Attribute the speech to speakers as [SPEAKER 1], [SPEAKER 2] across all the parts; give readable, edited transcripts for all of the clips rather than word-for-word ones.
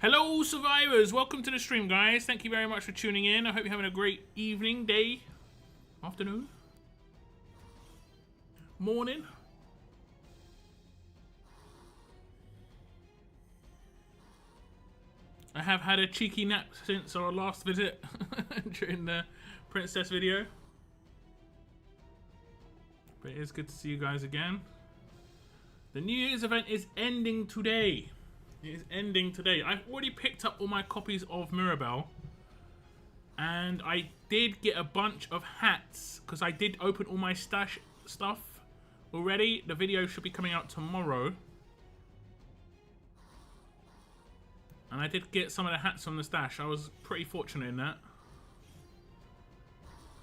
[SPEAKER 1] Hello survivors, welcome to the stream guys. Thank you very much for tuning in. I hope you're having a great evening, day, afternoon, morning. I have had a cheeky nap since our last visit during the princess video. But it is good to see you guys again. The New Year's event is ending today. It is ending today. I've already picked up all my copies of Mirabelle. And I did get a bunch of hats because I did open all my stash stuff already. The video should be coming out tomorrow. And I did get some of the hats from the stash. I was pretty fortunate in that.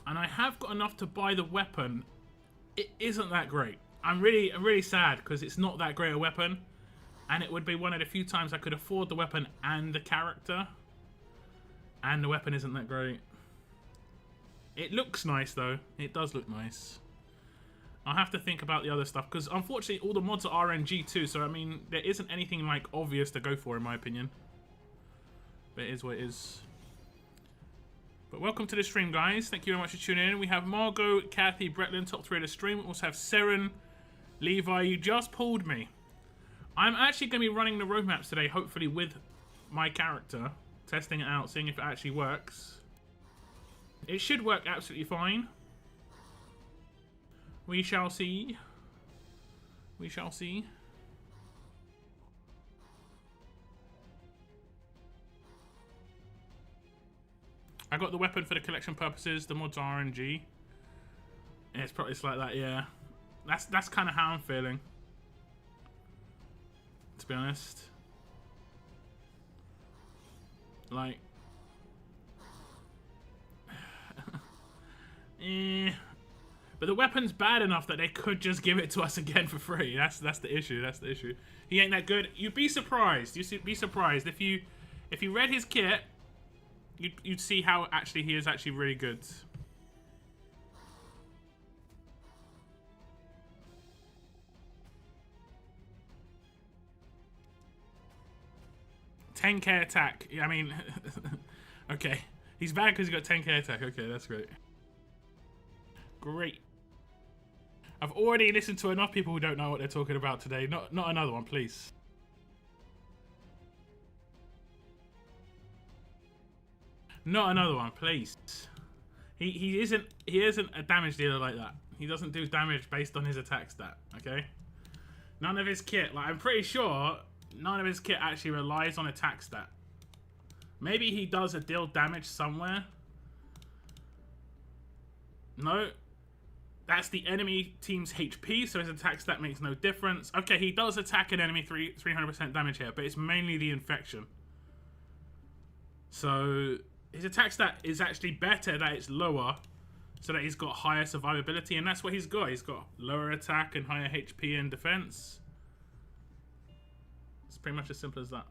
[SPEAKER 1] And I have got enough to buy the weapon. It isn't that great. I'm really sad because it's not that great a weapon. And it would be one of the few times I could afford the weapon and the character. And the weapon isn't that great. It looks nice though. It does look nice. I'll have to think about the other stuff. Because unfortunately all the mods are RNG too. So I mean there isn't anything like obvious to go for in my opinion. But it is what it is. But welcome to the stream guys. Thank you very much for tuning in. We have Margot, Kathy, Bretlin, top 3 of the stream. We also have Seren, Levi. You just pulled me. I'm actually going to be running the roadmaps today, hopefully with my character. Testing it out, seeing if it actually works. It should work absolutely fine. We shall see. We shall see. I got the weapon for the collection purposes. The mods are RNG. Yeah, it's probably like that, yeah. That's kind of how I'm feeling. To be honest. Like. But the weapon's bad enough that they could just give it to us again for free. That's the issue. That's the issue. He ain't that good. You'd be surprised. You'd be surprised if you read his kit. You'd see how actually he is actually really good. $10K attack. I mean, okay. He's bad because he got 10K attack. Okay, that's great. Great. I've already listened to enough people who don't know what they're talking about today. Not another one, please. Not another one, please. He isn't a damage dealer like that. He doesn't do damage based on his attack stat. Okay. None of his kit. Like I'm pretty sure. None of his kit actually relies on attack stat. Maybe he does a deal damage somewhere. No. That's the enemy team's HP, so his attack stat makes no difference. Okay, he does attack an enemy 300% damage here, but it's mainly the infection. So his attack stat is actually better that it's lower, so that he's got higher survivability, and that's what he's got. He's got lower attack and higher HP and defense. It's pretty much as simple as that.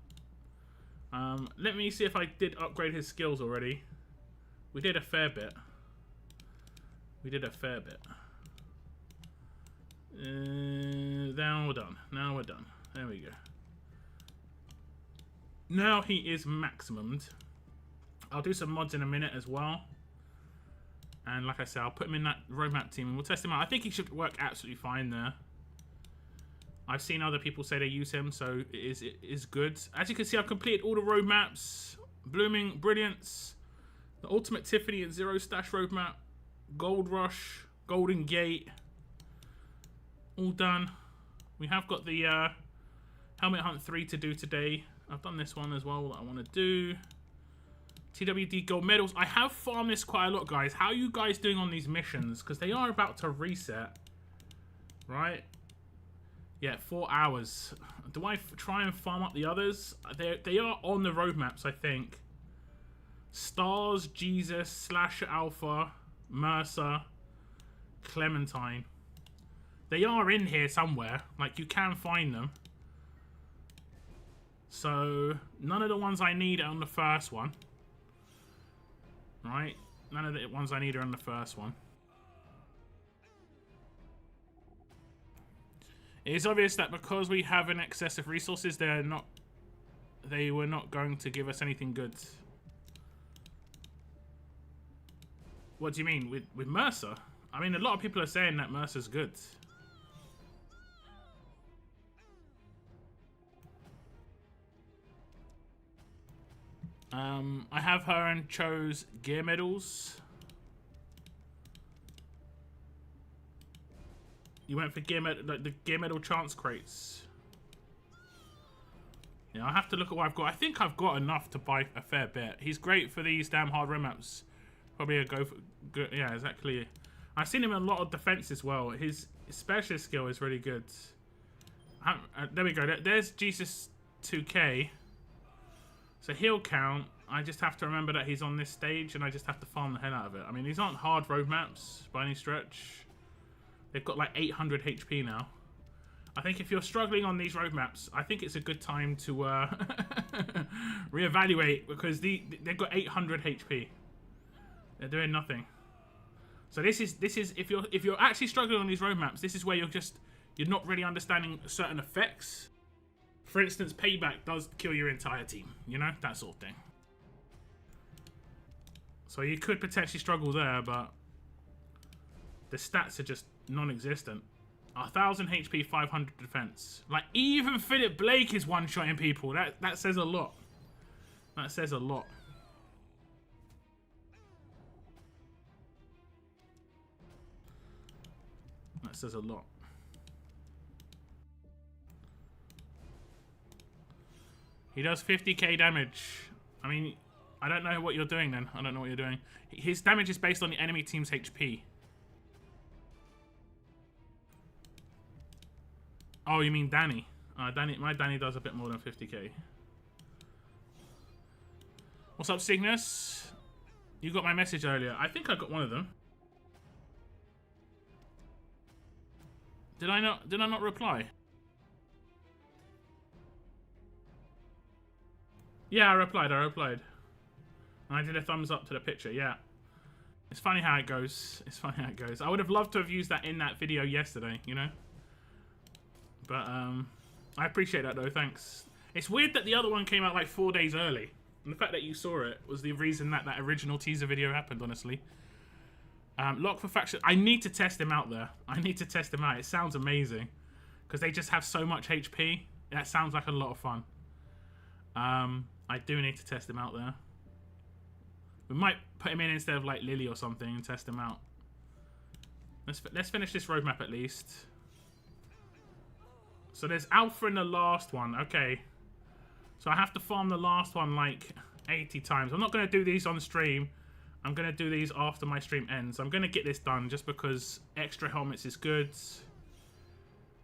[SPEAKER 1] Let me see if I did upgrade his skills already. We did a fair bit. We did a fair bit. Now we're done. Now we're done. There we go. Now he is maximumed. I'll do some mods in a minute as well. And like I said, I'll put him in that roadmap team and we'll test him out. I think he should work absolutely fine there. I've seen other people say they use him, so it is good. As you can see, I've completed all the roadmaps. Blooming Brilliance, the Ultimate Tiffany and Zero Stash roadmap, Gold Rush, Golden Gate, all done. We have got the Helmet Hunt 3 to do today. I've done this one as well that I want to do. TWD Gold Medals. I have farmed this quite a lot, guys. How are you guys doing on these missions? Because they are about to reset. Right? Yeah, 4 hours. Do I try and farm up the others? They are on the roadmaps, I think. Stars, Jesus, Slasher Alpha, Mercer, Clementine. They are in here somewhere. Like, you can find them. So, none of the ones I need are on the first one. Right? None of the ones I need are on the first one. It is obvious that because we have an excess of resources, they're not they were not going to give us anything good. What do you mean? With Mercer? I mean, a lot of people are saying that Mercer's good. I have her and chose gear medals. You went for like the gear medal chance crates. Yeah, I'll have to look at what I've got. I think I've got enough to buy a fair bit. He's great for these damn hard road maps. Probably a go for good. Yeah, exactly. I've seen him in a lot of defense as well. His specialist skill is really good. There we go. There's Jesus 2K. So he'll count. I just have to remember that he's on this stage and I just have to farm the hell out of it. I mean, these aren't hard road maps by any stretch. They've got like 800 HP now. I think if you're struggling on these road maps, I think it's a good time to reevaluate, because they've got 800 HP. They're doing nothing. So this is if you're actually struggling on these road maps, this is where you're not really understanding certain effects. For instance, payback does kill your entire team, you know, that sort of thing. So you could potentially struggle there, but the stats are just non-existent. 1000 HP, 500 defense. Like, even Philip Blake is one-shotting people. That says a lot. That says a lot. That says a lot. He does 50k damage. I mean, I don't know what you're doing then. I don't know what you're doing. His damage is based on the enemy team's HP. Oh, you mean Danny? My Danny does a bit more than 50k. What's up, Cygnus? You got my message earlier. I think I got one of them. Did I not reply? Yeah, I replied. And I did a thumbs up to the picture, yeah. It's funny how it goes. I would have loved to have used that in that video yesterday, you know? But, I appreciate that though, thanks. It's weird that the other one came out like 4 days early. And the fact that you saw it was the reason that original teaser video happened, honestly. Locke for faction. I need to test him out there. It sounds amazing. Because they just have so much HP. That sounds like a lot of fun. I do need to test him out there. We might put him in instead of like Lily or something and test him out. Let's finish this roadmap at least. So there's Alpha in the last one. Okay. So I have to farm the last one like 80 times. I'm not going to do these on stream. I'm going to do these after my stream ends. I'm going to get this done just because extra helmets is good.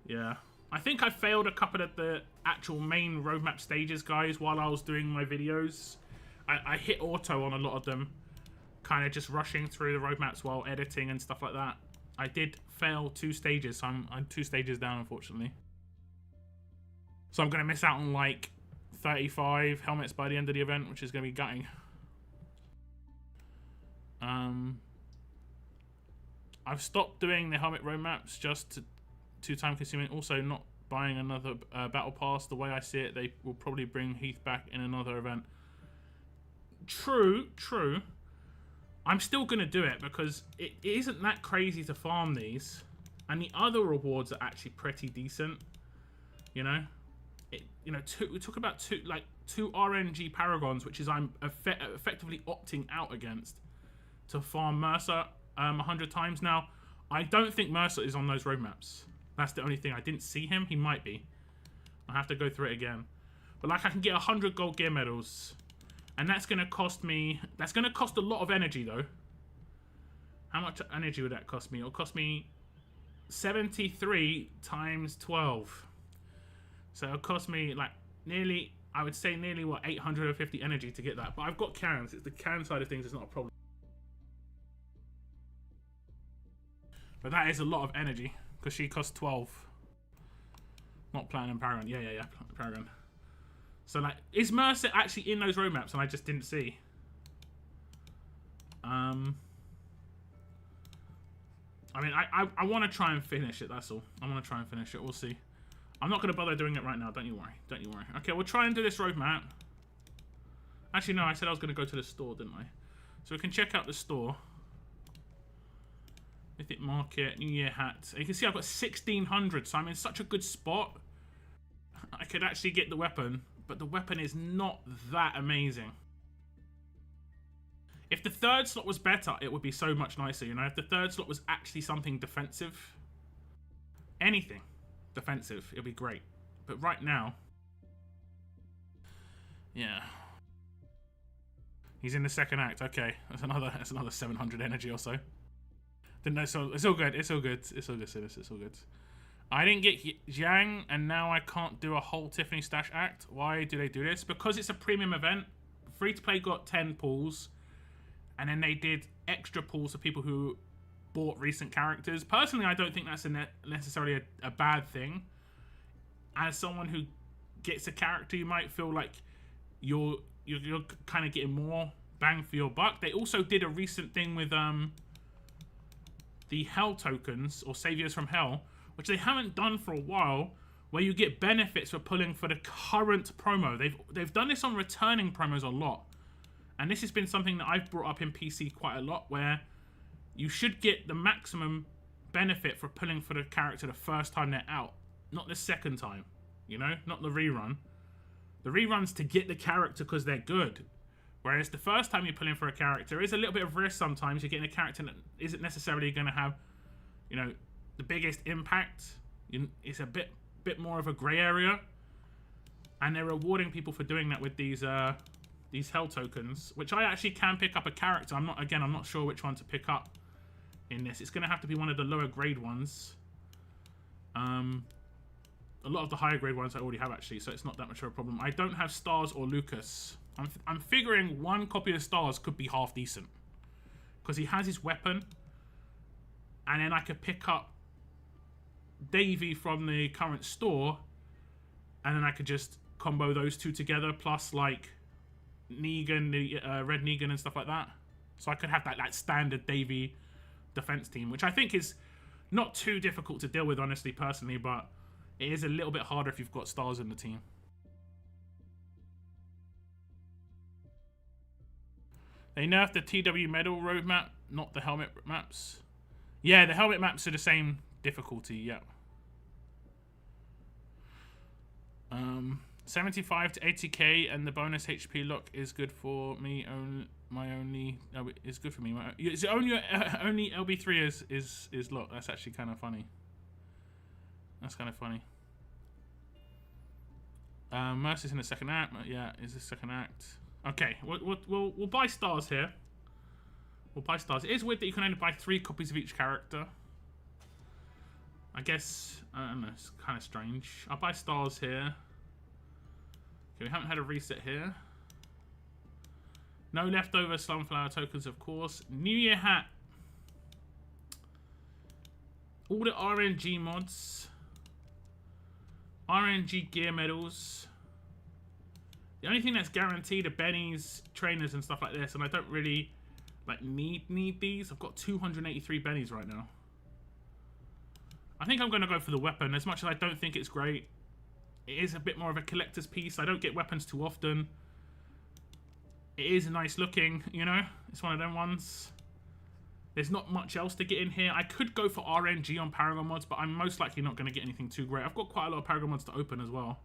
[SPEAKER 1] Yeah. I think I failed a couple of the actual main roadmap stages, guys, while I was doing my videos. I hit auto on a lot of them. Kind of just rushing through the roadmaps while editing and stuff like that. I did fail 2 stages, so I'm 2 stages down, unfortunately. So I'm going to miss out on like 35 helmets by the end of the event, which is going to be gutting. I've stopped doing the helmet roadmaps just too time consuming. Also, not buying another battle pass. The way I see it, they will probably bring Heath back in another event. True. I'm still going to do it because it isn't that crazy to farm these. And the other rewards are actually pretty decent. You know? We talk about two RNG Paragons, which is I'm effectively opting out against to farm Mercer 100 times. Now, I don't think Mercer is on those roadmaps. That's the only thing. I didn't see him. He might be. I'll have to go through it again. But like, I can get 100 gold gear medals. And that's going to cost me... That's going to cost a lot of energy, though. How much energy would that cost me? It'll cost me 73 times 12. So it'll cost me, like, nearly... I would say nearly, what, 850 energy to get that. But I've got cans. It's the can side of things. It's not a problem. But that is a lot of energy. Because she costs 12. Not Platinum Paragon. Yeah. Paragon. So, like, is Mercer actually in those roadmaps and I just didn't see? I mean, I want to try and finish it, that's all. I want to try and finish it. We'll see. I'm not going to bother doing it right now. Don't you worry. Okay, we'll try and do this roadmap. Actually, no, I said I was going to go to the store, didn't I? So we can check out the store. Mythic Market, New Year hats. You can see I've got 1,600, so I'm in such a good spot. I could actually get the weapon, but the weapon is not that amazing. If the third slot was better, it would be so much nicer, you know? If the third slot was actually something defensive, anything defensive, it'd be great. But right now, yeah. He's in the second act. Okay, that's another 700 energy or so. Didn't know, so it's all good. It's all good. It's all good, Silas. It's all good. I didn't get Yang, and now I can't do a whole Tiffany Stash act. Why do they do this? Because it's a premium event. Free to play got 10 pulls, and then they did extra pulls for people who bought recent characters. Personally, I don't think that's necessarily a bad thing. As someone who gets a character, you might feel like you're kind of getting more bang for your buck. They also did a recent thing with the Hell tokens, or Saviors from Hell, which they haven't done for a while, where you get benefits for pulling for the current promo. They've done this on returning promos a lot, and this has been something that I've brought up in PC quite a lot, where you should get the maximum benefit for pulling for the character the first time they're out, not the second time, you know, not the rerun. The rerun's to get the character because they're good. Whereas the first time you pull in for a character is a little bit of risk sometimes. You're getting a character that isn't necessarily going to have, you know, the biggest impact. It's a bit more of a grey area. And they're rewarding people for doing that with these Hell tokens, which I actually can pick up a character. I'm not sure which one to pick up in this. It's going to have to be one of the lower grade ones. A lot of the higher grade ones I already have, actually, so it's not that much of a problem. I don't have Stars or Lucas. I'm figuring one copy of Stars could be half decent, because he has his weapon, and then I could pick up Davey from the current store, and then I could just combo those two together, plus like Negan, the Red Negan and stuff like that. So I could have that standard Davey defense team, which I think is not too difficult to deal with, honestly, personally, but it is a little bit harder if you've got Stars in the team. They nerfed the TW medal roadmap, not the helmet maps. Yeah, the helmet maps are the same difficulty, yeah. 75 to 80k, and the bonus HP lock is good for me. Is good for me. It's only LB3 is lock. That's actually kind of funny. That's kind of funny. Mercy's in the second act. Yeah, is the second act. Okay, we'll buy Stars here. We'll buy Stars. It is weird that you can only buy 3 copies of each character. I guess, I don't know, it's kind of strange. I'll buy Stars here. Okay, we haven't had a reset here. No leftover Sunflower tokens, of course. New Year hat. All the RNG mods. RNG gear medals. The only thing that's guaranteed are bennies, trainers, and stuff like this, and I don't really need these. I've got 283 bennies right now. I think I'm going to go for the weapon, as much as I don't think it's great. It is a bit more of a collector's piece. I don't get weapons too often. It is nice looking, you know. It's one of them ones. There's not much else to get in here. I could go for RNG on Paragon mods, but I'm most likely not going to get anything too great. I've got quite a lot of Paragon mods to open as well.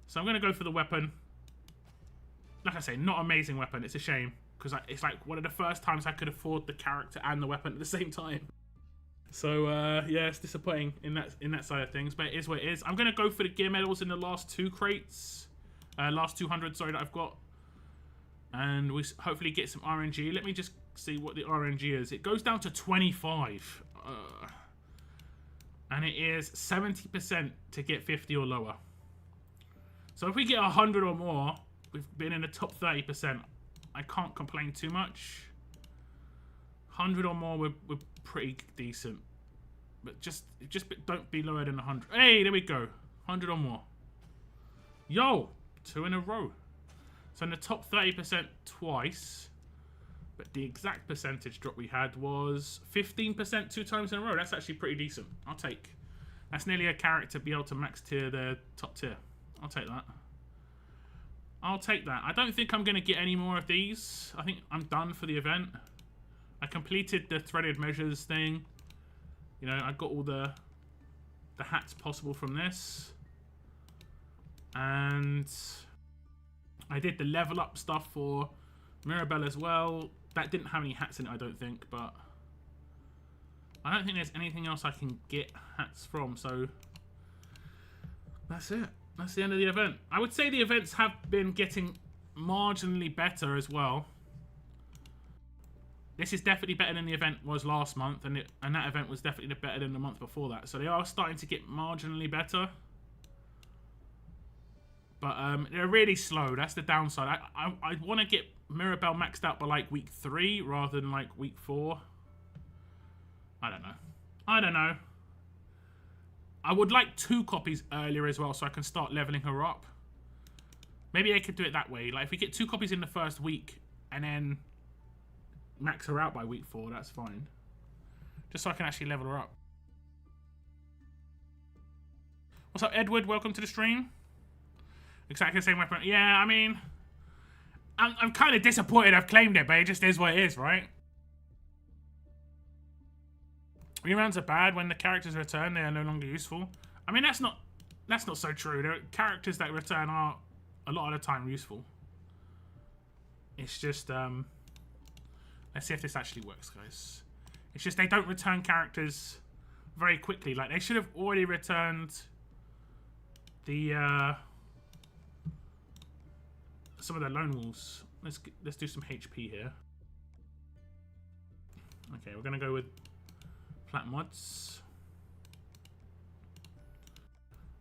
[SPEAKER 1] So I'm going to go for the weapon. Like I say, not amazing weapon. It's a shame, because it's like one of the first times I could afford the character and the weapon at the same time. So yeah, it's disappointing in that side of things, but it is what it is. I'm going to go for the gear medals in the last 2 crates. Last 200, sorry, that I've got. And we hopefully get some RNG. Let me just see what the RNG is. It goes down to 25. And it is 70% to get 50 or lower. So if we get 100 or more, we've been in the top 30%. I can't complain too much. 100 or more, we're pretty decent. But just don't be lower than 100. Hey, there we go. 100 or more. Yo, 2 in a row. So in the top 30% twice. But the exact percentage drop we had was 15% 2 times in a row. That's actually pretty decent. I'll take. That's nearly a character to be able to max tier their top tier. I'll take that. I'll take that. I don't think I'm going to get any more of these. I think I'm done for the event. I completed the threaded measures thing. You know, I got all the hats possible from this. And I did the level up stuff for Mirabelle as well. That didn't have any hats in it, I don't think, but I don't think there's anything else I can get hats from, so that's it. That's the end of the event. I would say the events have been getting marginally better as well. This is definitely better than the event was last month, and that event was definitely better than the month before that. So they are starting to get marginally better. But they're really slow. That's the downside. I want to get Mirabelle maxed out by like week 3 rather than like week 4. I don't know. I don't know. I would like 2 copies earlier as well so I can start leveling her up. Maybe they could do it that way. Like if we get 2 copies in the first week and then max her out by week 4, that's fine. Just so I can actually level her up. What's up, Edward? Welcome to the stream. Exactly the same weapon. Yeah, I mean, I'm kind of disappointed I've claimed it, but it just is what it is, right? Reruns are bad. When the characters return, they are no longer useful. I mean, that's not so true. There are characters that return are a lot of the time useful. It's just let's see if this actually works, guys. It's just they don't return characters very quickly. Like they should have already returned the some of the lone wolves. Let's do some HP here. Okay, we're gonna go with flat mods.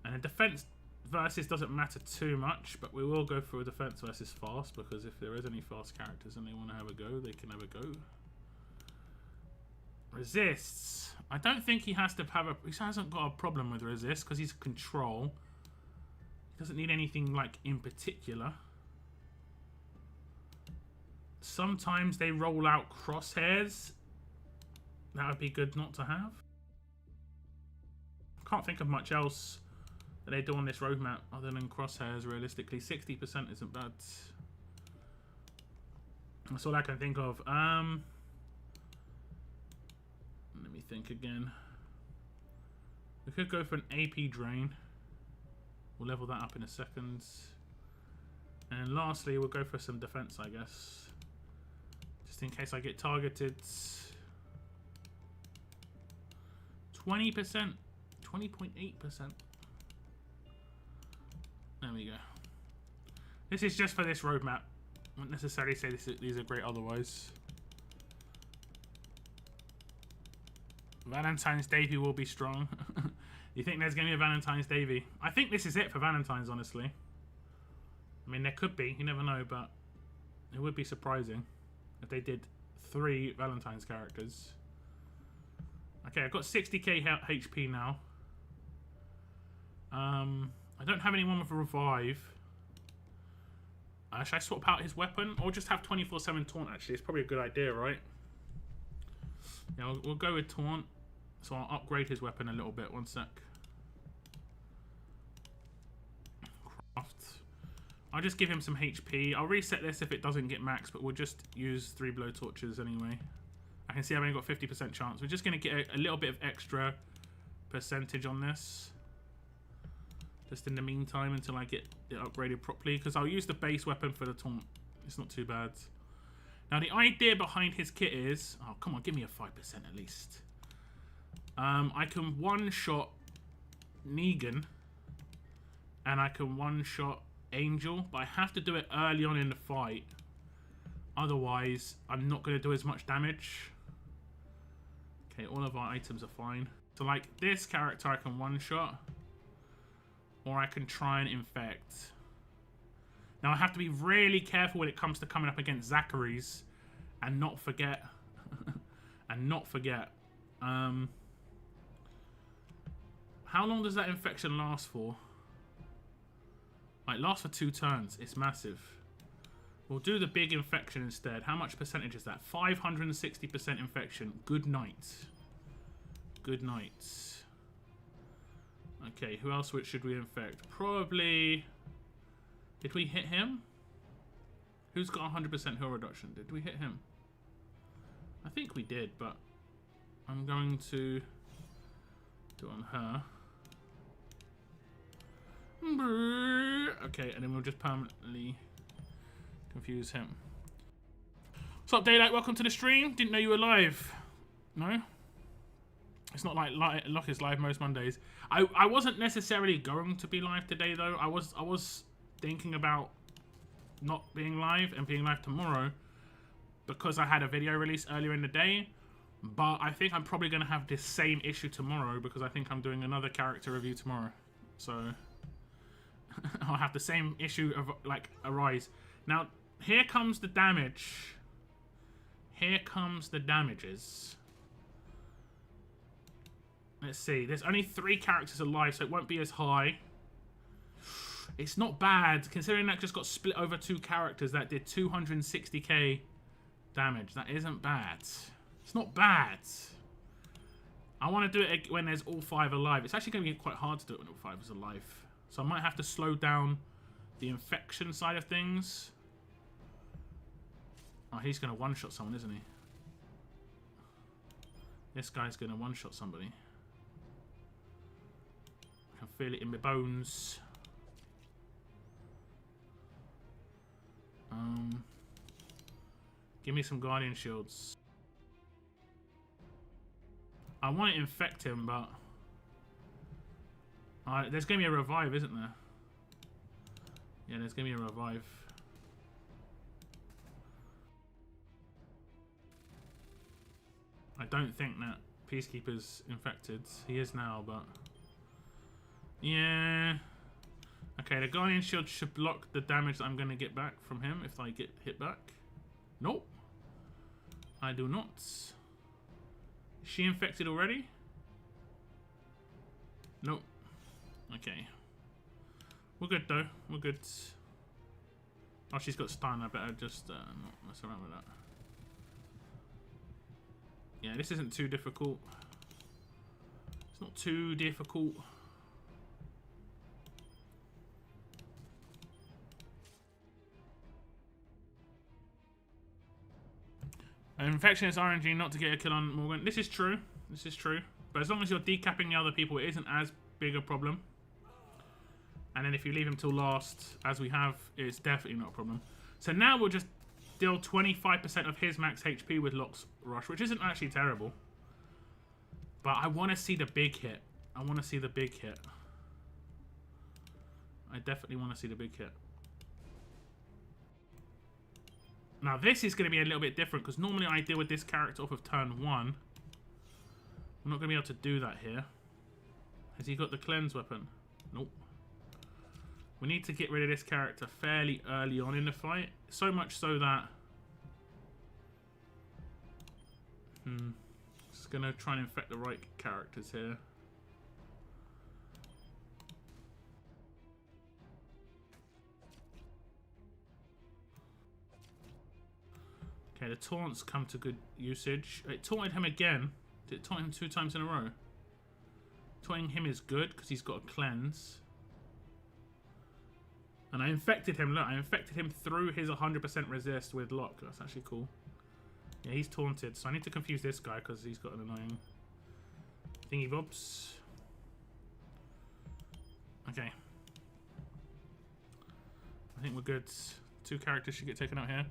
[SPEAKER 1] And a defense versus doesn't matter too much, but we will go for a defense versus fast, because if there is any fast characters and they want to have a go, they can have a go. Resists. I don't think he has to have he hasn't got a problem with resist because he's control. He doesn't need anything like in particular. Sometimes they roll out crosshairs. That would be good not to have. Can't think of much else that they do on this roadmap other than crosshairs, realistically. 60% isn't bad. That's all I can think of. Let me think again. We could go for an AP drain. We'll level that up in a second. And lastly, we'll go for some defense, I guess. Just in case I get targeted. 20%. 20.8%. There we go. This is just for this roadmap. I wouldn't necessarily say these are great otherwise. Valentine's Davy will be strong. You think there's going to be a Valentine's Davy? I think this is it for Valentine's, honestly. I mean, there could be. You never know, but it would be surprising if they did 3 Valentine's characters. Okay, I've got 60k HP now. I don't have anyone with a revive. Should I swap out his weapon? Or just have 24/7 taunt, actually? It's probably a good idea, right? Yeah, we'll go with taunt. So I'll upgrade his weapon a little bit. One sec. Craft. I'll just give him some HP. I'll reset this if it doesn't get max, but we'll just use 3 blow torches anyway. I can see I've only got 50% chance. We're just going to get a little bit of extra percentage on this. Just in the meantime until I get it upgraded properly. Because I'll use the base weapon for the taunt. It's not too bad. Now the idea behind his kit is... Oh, come on, give me a 5% at least. I can one-shot Negan. And I can one-shot Angel. But I have to do it early on in the fight. Otherwise, I'm not going to do as much damage. Okay, all of our items are fine. So like this character I can one-shot. Or I can try and infect. Now I have to be really careful when it comes to coming up against Zachary's. And not forget. And not forget. How long does that infection last for? Like, lasts for 2 turns. It's massive. We'll do the big infection instead. How much percentage is that? 560% infection. Good night. Good night. Okay, who else should we infect? Probably... Did we hit him? Who's got 100% heal reduction? Did we hit him? I think we did, but I'm going to do it on her. Okay, and then we'll just permanently confuse him. What's up, Daylight? Welcome to the stream. Didn't know you were live. No? It's not like Locke is live most Mondays. I wasn't necessarily going to be live today, though. I was thinking about not being live and being live tomorrow because I had a video release earlier in the day. But I think I'm probably going to have this same issue tomorrow because I think I'm doing another character review tomorrow. So I'll have the same issue of like arise. Now, here comes the damage. Here comes the damages. Let's see. There's only 3 characters alive, so it won't be as high. It's not bad, considering that just got split over 2 characters that did 260k damage. That isn't bad. It's not bad. I want to do it when there's all 5 alive. It's actually going to be quite hard to do it when all 5 is alive. So I might have to slow down the infection side of things. Oh, he's going to one-shot someone, isn't he? This guy's going to one-shot somebody. I can feel it in my bones. Give me some Guardian Shields. I want to infect him, but... there's going to be a revive, isn't there? Yeah, there's going to be a revive. I don't think that Peacekeeper's infected. He is now, but... Yeah... Okay, the Guardian Shield should block the damage that I'm going to get back from him if I get hit back. Nope. I do not. Is she infected already? Nope. Okay. We're good though. We're good. Oh, she's got stun. I better just not mess around with that. Yeah, this isn't too difficult. It's not too difficult. Infection is RNG not to get a kill on Morgan. This is true. This is true. But as long as you're decapping the other people, it isn't as big a problem. And then if you leave him till last, as we have, it's definitely not a problem. So now we'll just deal 25% of his max HP with Locke's Rush, which isn't actually terrible. But I want to see the big hit. I want to see the big hit. I definitely want to see the big hit. Now this is going to be a little bit different because normally I deal with this character off of turn 1. I'm not going to be able to do that here. Has he got the cleanse weapon? Nope. We need to get rid of this character fairly early on in the fight. So much so that... Just going to try and infect the right characters here. Okay, the taunts come to good usage. It taunted him again. Did it taunt him 2 times in a row? Taunting him is good because he's got a cleanse. And I infected him. Look, I infected him through his 100% resist with Locke. That's actually cool. Yeah, he's taunted. So I need to confuse this guy because he's got an annoying thingy bobs. Okay. I think we're good. 2 characters should get taken out here.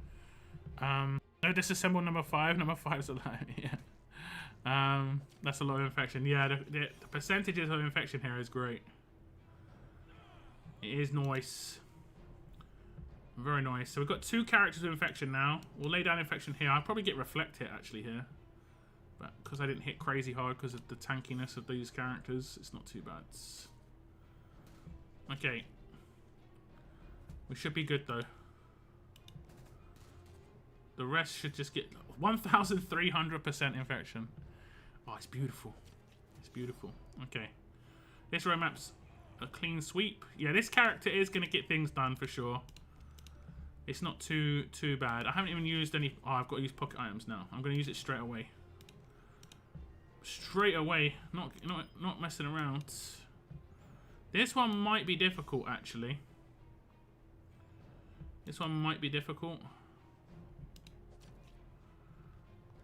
[SPEAKER 1] No, disassemble number 5. Number 5's alive. Yeah. That's a lot of infection. Yeah, the percentages of infection here is great. It is nice. Very nice. So we've got 2 characters with infection now. We'll lay down infection here. I'll probably get reflect hit actually here. But because I didn't hit crazy hard because of the tankiness of these characters, it's not too bad. Okay. We should be good though. The rest should just get 1,300% infection. Oh, it's beautiful. It's beautiful. Okay. This roadmap's a clean sweep. Yeah, this character is going to get things done for sure. It's not too bad. I haven't even used any... Oh, I've got to use pocket items now. I'm going to use it straight away. Straight away. Not messing around. This one might be difficult, actually. This one might be difficult.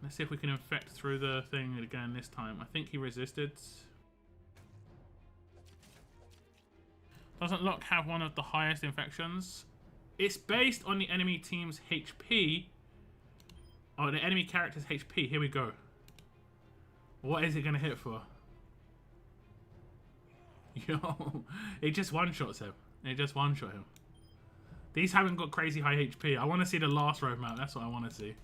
[SPEAKER 1] Let's see if we can infect through the thing again this time. I think he resisted. Doesn't Locke have one of the highest infections? It's based on the enemy team's HP. Oh, the enemy character's HP. Here we go. What is it going to hit for? Yo, it just one-shots him. It just one-shot him. These haven't got crazy high HP. I want to see the last roadmap. That's what I want to see.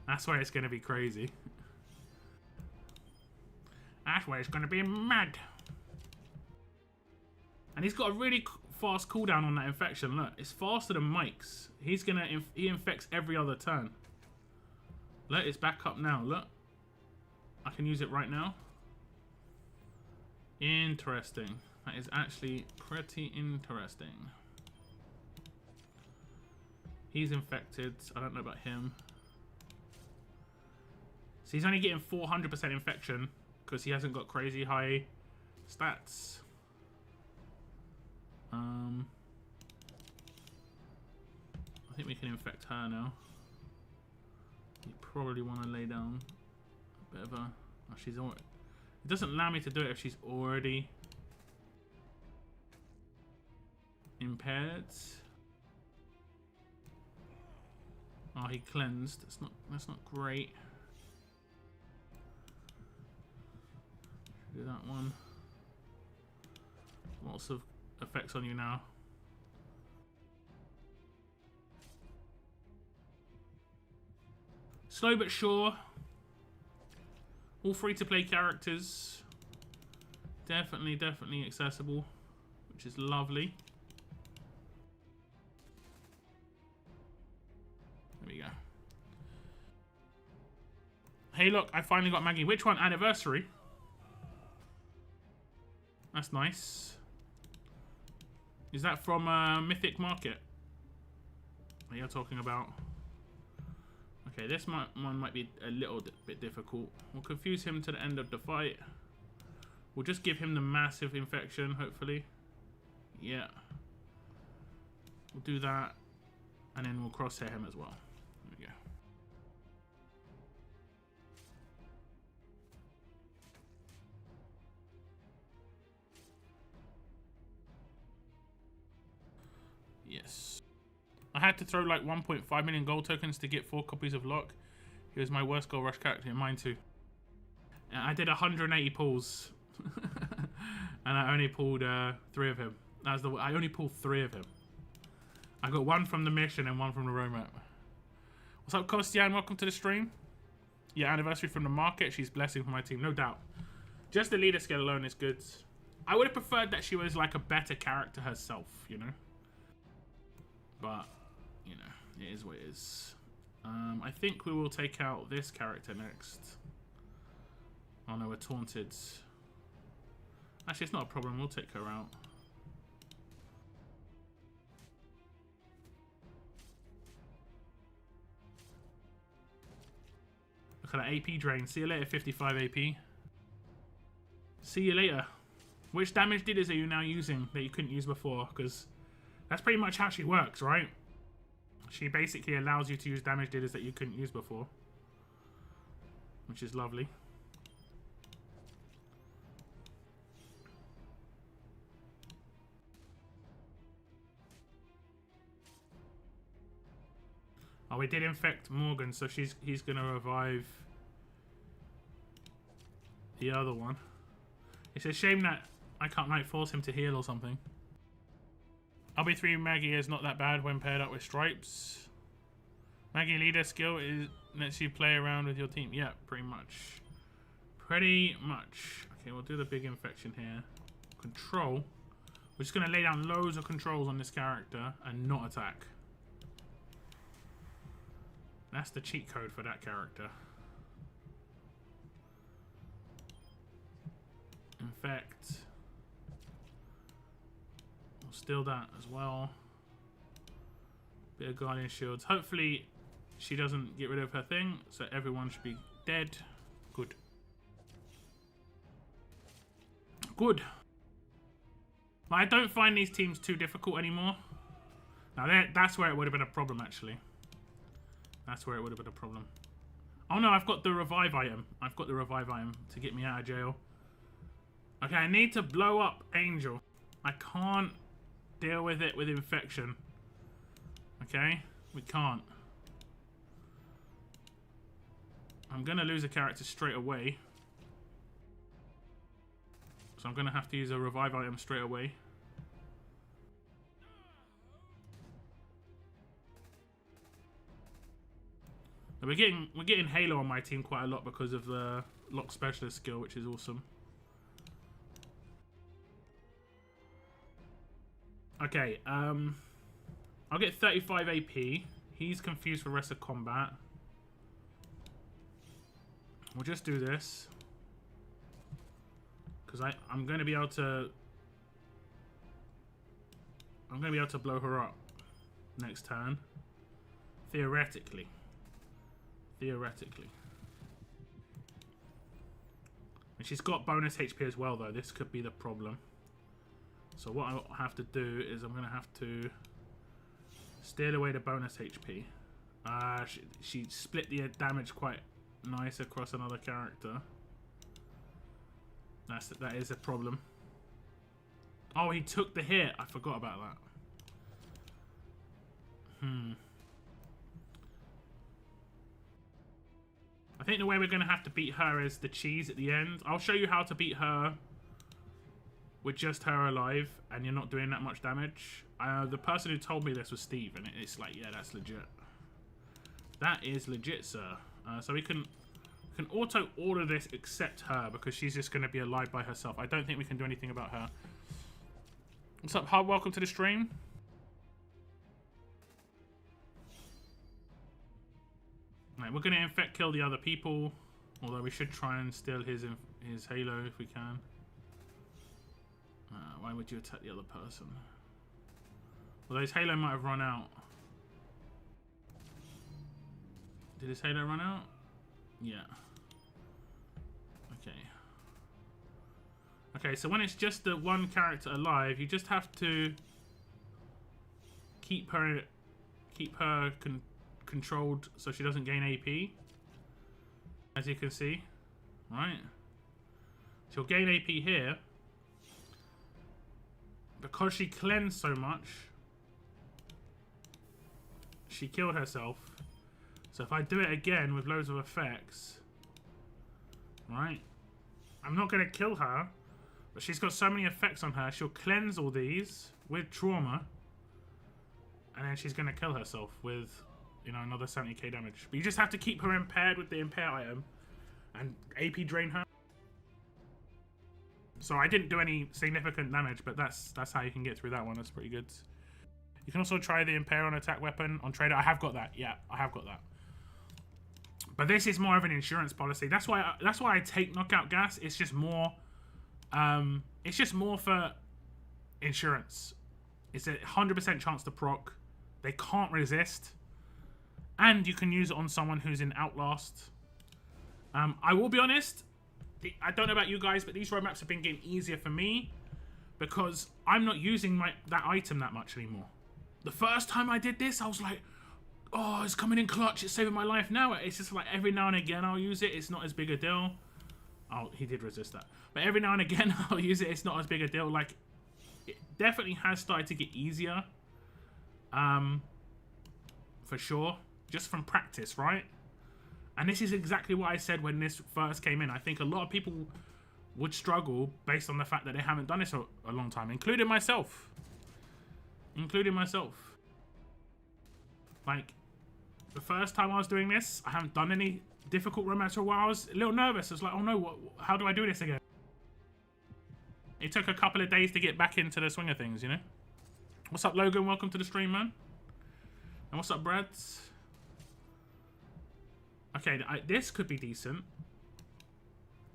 [SPEAKER 1] That's where it's going to be crazy. That's where it's going to be mad. And he's got a really fast cooldown on that infection. Look, it's faster than Mike's. He's going to... He infects every other turn. Look, it's back up now. Look. I can use it right now. Interesting. That is actually pretty interesting. He's infected. I don't know about him. So he's only getting 400% infection because he hasn't got crazy high stats. I think we can infect her now. You probably want to lay down a bit of a... Oh, she's already... It doesn't allow me to do it if she's already impaired. Oh, he cleansed. That's not great. Do that one. Lots of effects on you now. Slow but sure. All free-to-play characters. Definitely accessible, which is lovely. There we go. Hey, look, I finally got Maggie. Which one? Anniversary? That's nice. Is that from Mythic Market that you're talking about? Okay, this one might be a little bit difficult. We'll confuse him to the end of the fight. We'll just give him the massive infection, hopefully. Yeah. We'll do that. And then we'll crosshair him as well. There we go. Yes. I had to throw like 1.5 million gold tokens to get 4 copies of Locke. He was my worst gold rush character, mine too. And I did 180 pulls. And I only pulled 3 of him. I only pulled 3 of him. I got 1 from the mission and 1 from the roadmap. What's up, Kostian? Welcome to the stream. Yeah, anniversary from the market. She's blessing for my team, no doubt. Just the leader skill alone is good. I would have preferred that she was like a better character herself, you know? But, you know, it is what it is. I think we will take out this character next. Oh no, we're taunted. Actually, it's not a problem. We'll take her out. Look at that AP drain. See you later, 55 AP. See you later. Which damage dealers are you now using that you couldn't use before? Because that's pretty much how she works, right? She basically allows you to use damage dealers that you couldn't use before. Which is lovely. Oh, we did infect Morgan, so he's gonna revive the other one. It's a shame that I can't like force him to heal or something. RB3 Maggie is not that bad when paired up with Stripes. Maggie leader skill lets you play around with your team. Yeah, pretty much. Pretty much. Okay, we'll do the big infection here. Control. We're just gonna lay down loads of controls on this character and not attack. That's the cheat code for that character. Infect. We'll steal that as well. Bit of Guardian Shields. Hopefully she doesn't get rid of her thing, so everyone should be dead. Good. Good. But I don't find these teams too difficult anymore. Now that's where it would have been a problem, actually. That's where it would have been a problem. Oh no, I've got the revive item. I've got the revive item to get me out of jail. Okay, I need to blow up Angel. I can't deal with it with infection. Okay? We can't. I'm going to lose a character straight away. So I'm going to have to use a revive item straight away. We're getting Halo on my team quite a lot because of the Locke specialist skill, which is awesome. Okay, I'll get 35 AP. He's confused for the rest of combat. We'll just do this. Because I'm going to be able to... I'm going to be able to blow her up next turn. Theoretically. Theoretically. And she's got bonus HP as well, though. This could be the problem. So what I'll have to do is I'm going to have to steal away the bonus HP. She split the damage quite nice across another character. That is a problem. Oh, he took the hit. I forgot about that. I think the way we're going to have to beat her is the cheese at the end. I'll show you how to beat her with just her alive and you're not doing that much damage. The person who told me this was Steve, and it's like, yeah, that's legit. That is legit, sir. So we can auto order this except her because she's just going to be alive by herself. I don't think we can do anything about her. What's up, Hub? Welcome to the stream. Right, we're going to infect kill the other people, although we should try and steal his Halo if we can. Why would you attack the other person? Although his Halo might have run out. Did his Halo run out? Yeah. Okay. Okay, so when it's just the one character alive, you just have to keep her controlled so she doesn't gain AP. As you can see, right? She'll gain AP here. Because she cleansed so much, she killed herself. So if I do it again with loads of effects, right? I'm not going to kill her, but she's got so many effects on her. She'll cleanse all these with trauma, and then she's going to kill herself with, you know, another 70k damage. But you just have to keep her impaired with the impair item and AP drain her. So I didn't do any significant damage, but that's how you can get through that one. That's pretty good. You can also try the impair on attack weapon on trader. I have got that. Yeah, I have got that. But this is more of an insurance policy. That's why I take knockout gas. It's just more for insurance. It's a 100% chance to proc. They can't resist. And you can use it on someone who's in Outlast. I will be honest, I don't know about you guys, but these roadmaps have been getting easier for me because I'm not using that item that much anymore. The first time I did this, I was like, oh, it's coming in clutch, it's saving my life. Now it's just like every now and again I'll use it. It's not as big a deal. Oh, he did resist that. But every now and again I'll use it. It's not as big a deal. Like, it definitely has started to get easier. For sure. Just from practice, right? And this is exactly what I said when this first came in. I think a lot of people would struggle based on the fact that they haven't done this for a long time, including myself. Like, the first time I was doing this, I haven't done any difficult romance for a while. I was a little nervous. I was like, oh no, how do I do this again? It took a couple of days to get back into the swing of things, you know? What's up, Logan? Welcome to the stream, man. And what's up, Brad? Okay, this could be decent.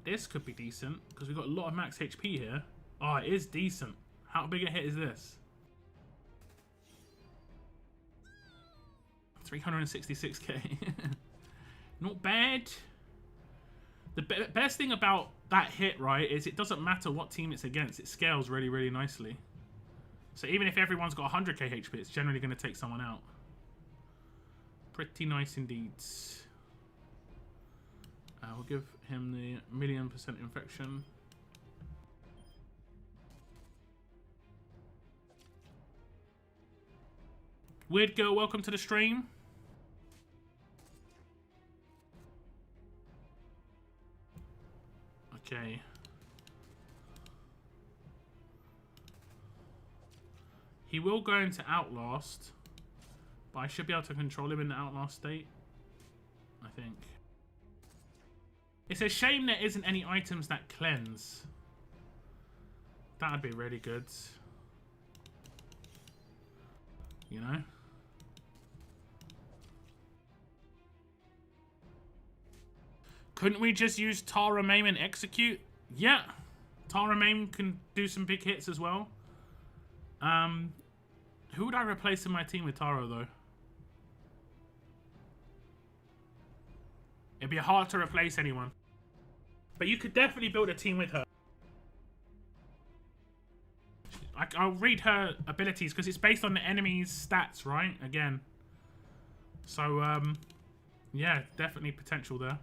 [SPEAKER 1] This could be decent, because we've got a lot of max HP here. Oh, it is decent. How big a hit is this? 366k. Not bad. The best thing about that hit, right, is it doesn't matter what team it's against. It scales really, really nicely. So even if everyone's got 100k HP, it's generally going to take someone out. Pretty nice indeed. We'll give him the 1,000,000% infection. Weird girl, welcome to the stream. Okay. He will go into Outlast, but I should be able to control him in the Outlast state, I think. It's a shame there isn't any items that cleanse. That'd be really good. You know? Couldn't we just use Tara, Maim, and Execute? Yeah. Tara, Maim can do some big hits as well. Who would I replace in my team with Tara, though? It'd be hard to replace anyone. But you could definitely build a team with her. I'll read her abilities because it's based on the enemy's stats, right? Again. So, yeah, definitely potential there.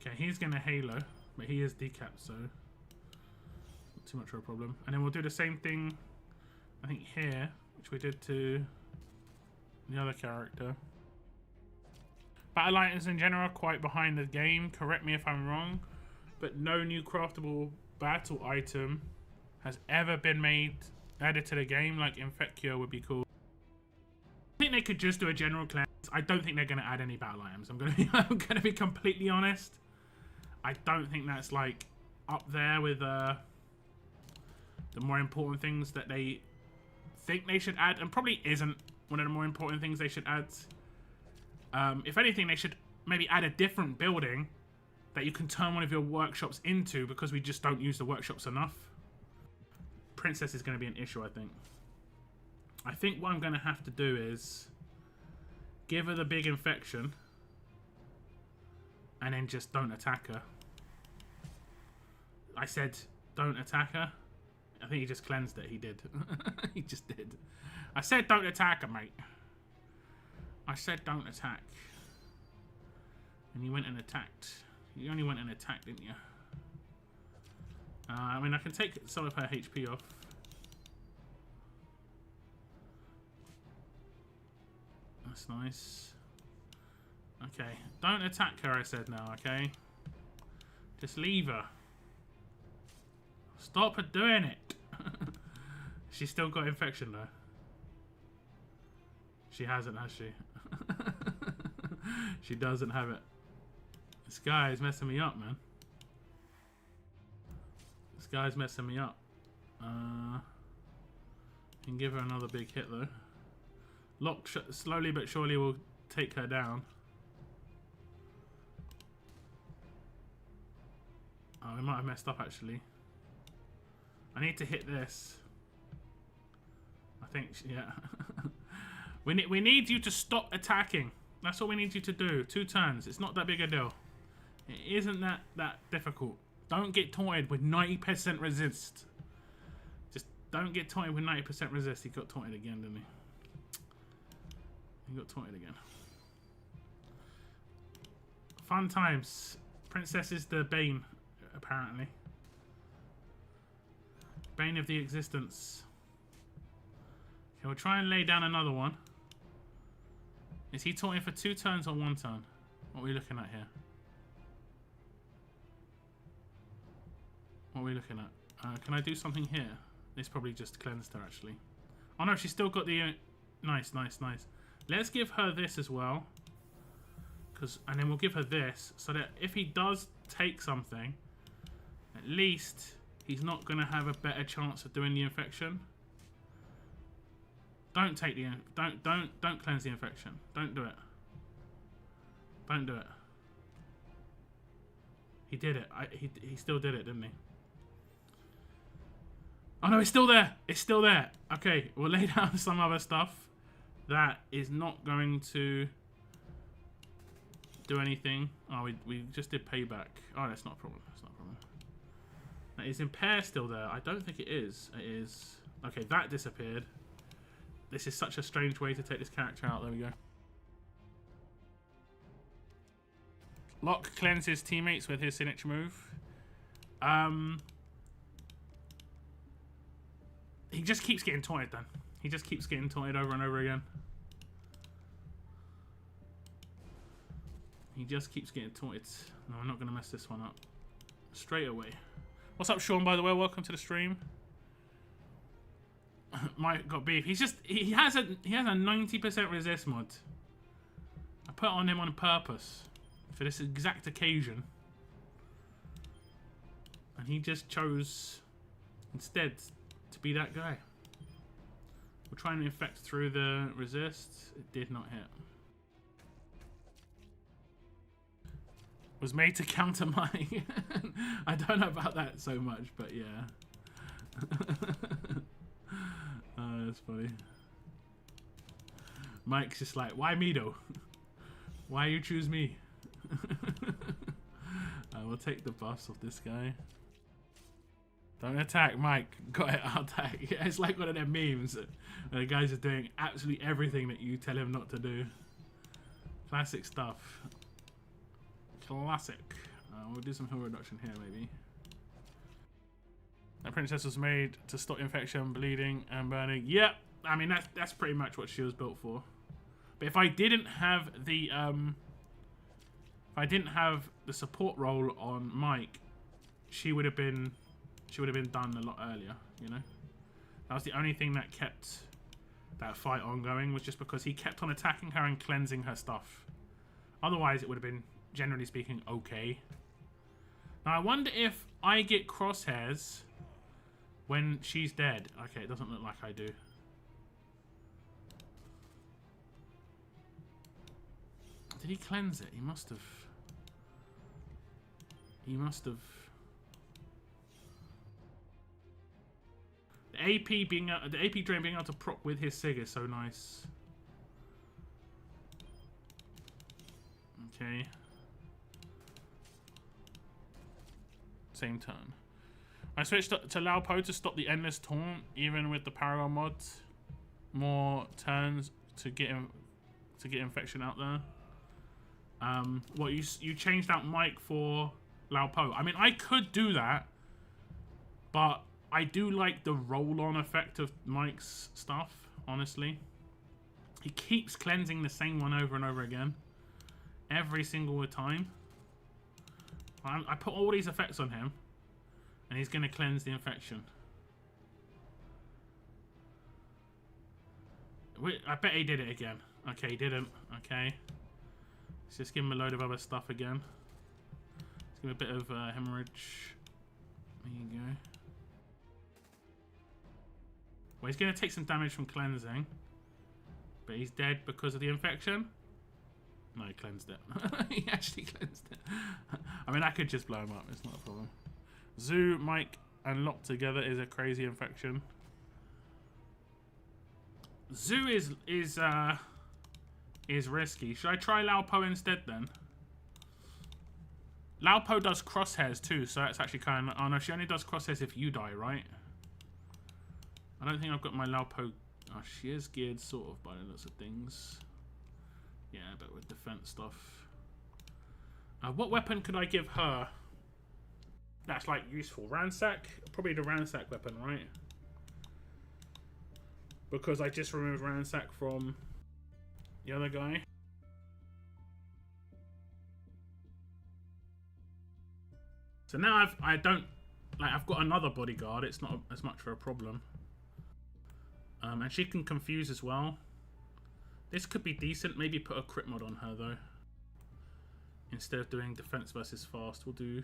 [SPEAKER 1] Okay, he's going to Halo, but he is decapped, so not too much of a problem. And then we'll do the same thing, I think, here, which we did to the other character. Battle items in general are quite behind the game. Correct me if I'm wrong, but no new craftable battle item has ever been added to the game. Like Infectio would be cool. I think they could just do a general cleanse. I don't think they're going to add any battle items. I'm going to be completely honest. I don't think that's like up there with the more important things that they think they should add, and probably isn't one of the more important things they should add. If anything, they should maybe add a different building that you can turn one of your workshops into, because we just don't use the workshops enough. Princess is going to be an issue, I think. I think what I'm going to have to do is give her the big infection and then just don't attack her. I said don't attack her. I think he just cleansed it. He did. He just did. I said don't attack her, mate. I said don't attack. And you went and attacked. You only went and attacked, didn't you? I mean, I can take some of her HP off. That's nice. Okay. Don't attack her, I said now, okay? Just leave her. Stop her doing it. She's still got infection, though. She hasn't, has she? She doesn't have it. This guy is messing me up, man. This guy's messing me up. Can give her another big hit, though. Locke slowly but surely will take her down. Oh, we might have messed up, actually. I need to hit this. I think, yeah. we need you to stop attacking. That's all we need you to do. 2 turns. It's not that big a deal. It isn't that difficult. Don't get taunted with 90% resist. Just don't get taunted with 90% resist. He got taunted again, didn't he? He got taunted again. Fun times. Princess is the Bane, apparently. Bane of the existence. Okay, we'll try and lay down another one. Is he taunting for 2 turns or 1 turn? What are we looking at here? What are we looking at? Can I do something here? This probably just cleansed her, actually. Oh no, she's still got the... Nice, nice, nice. Let's give her this as well. And then we'll give her this, so that if he does take something, at least he's not going to have a better chance of doing the infection. Don't take the... Don't cleanse the infection. Don't do it. Don't do it. He did it. He still did it, didn't he? Oh no, it's still there. It's still there. Okay, we'll lay down some other stuff that is not going to do anything. Oh, we just did payback. Oh, that's not a problem. That's not a problem. Is impair still there? I don't think it is. It is. Okay, that disappeared. This is such a strange way to take this character out. There we go. Locke cleanses teammates with his signature move. He just keeps getting taunted then. He just keeps getting taunted over and over again. He just keeps getting taunted. No, I'm not going to mess this one up. Straight away. What's up, Sean, by the way? Welcome to the stream. Mike got beef. He's just... He has a 90% resist mod. I put it on him on purpose. For this exact occasion. And he just chose... Instead... to be that guy. We're trying to infect through the resist. It did not hit. Was made to counter Mike. I don't know about that so much, but yeah. Oh, that's funny. Mike's just like, why me though? Why you choose me? We'll take the buffs of this guy. Don't attack, Mike. Got it, I'll attack. Yeah, it's like one of them memes where the guys are doing absolutely everything that you tell him not to do. Classic stuff. Classic. We'll do some heal reduction here, maybe. That princess was made to stop infection, bleeding, and burning. Yep. I mean, that's pretty much what she was built for. But if I didn't have the support role on Mike, she would have been done a lot earlier, you know? That was the only thing that kept that fight ongoing, was just because he kept on attacking her and cleansing her stuff. Otherwise, it would have been, generally speaking, okay. Now, I wonder if I get crosshairs when she's dead. Okay, it doesn't look like I do. Did he cleanse it? He must have. He must have. The AP drain being able to proc with his Sig is so nice. Okay. Same turn. I switched to Laupo to stop the endless taunt, even with the Paragon mod. More turns to get infection out there. What you changed out Mike for Laupo? I mean, I could do that, but I do like the roll-on effect of Mike's stuff, honestly. He keeps cleansing the same one over and over again. Every single time. I put all these effects on him, and he's going to cleanse the infection. I bet he did it again. Okay, he didn't. Okay. Let's just give him a load of other stuff again. Let's give him a bit of hemorrhage. There you go. Well, he's going to take some damage from cleansing. But he's dead because of the infection. No, he cleansed it. He actually cleansed it. I mean, I could just blow him up. It's not a problem. Zoo, Mike, and Locke together is a crazy infection. Zoo is risky. Should I try Laupo instead then? Laupo does crosshairs too, so that's actually kind of... Oh no, she only does crosshairs if you die, right? I don't think I've got my Laupo... Oh, she is geared sort of by the looks of things. Yeah, but with defense stuff. What weapon could I give her? That's like useful. Ransack? Probably the Ransack weapon, right? Because I just removed Ransack from the other guy. So now I've got another bodyguard. It's not as much of a problem. And she can confuse as well. This could be decent. Maybe put a crit mod on her though. Instead of doing defense versus fast, we'll do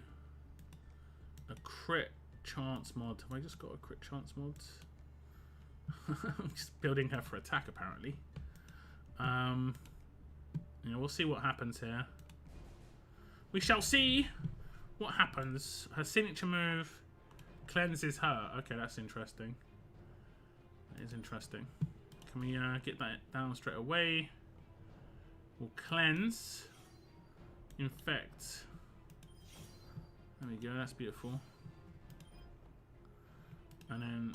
[SPEAKER 1] a crit chance mod. Have I just got a crit chance mod? I'm just building her for attack apparently. You know, we'll see what happens here. We shall see what happens. Her signature move cleanses her. Okay, that's interesting. That is interesting. Can we get that down straight away? We'll cleanse. Infect. There we go, that's beautiful. And then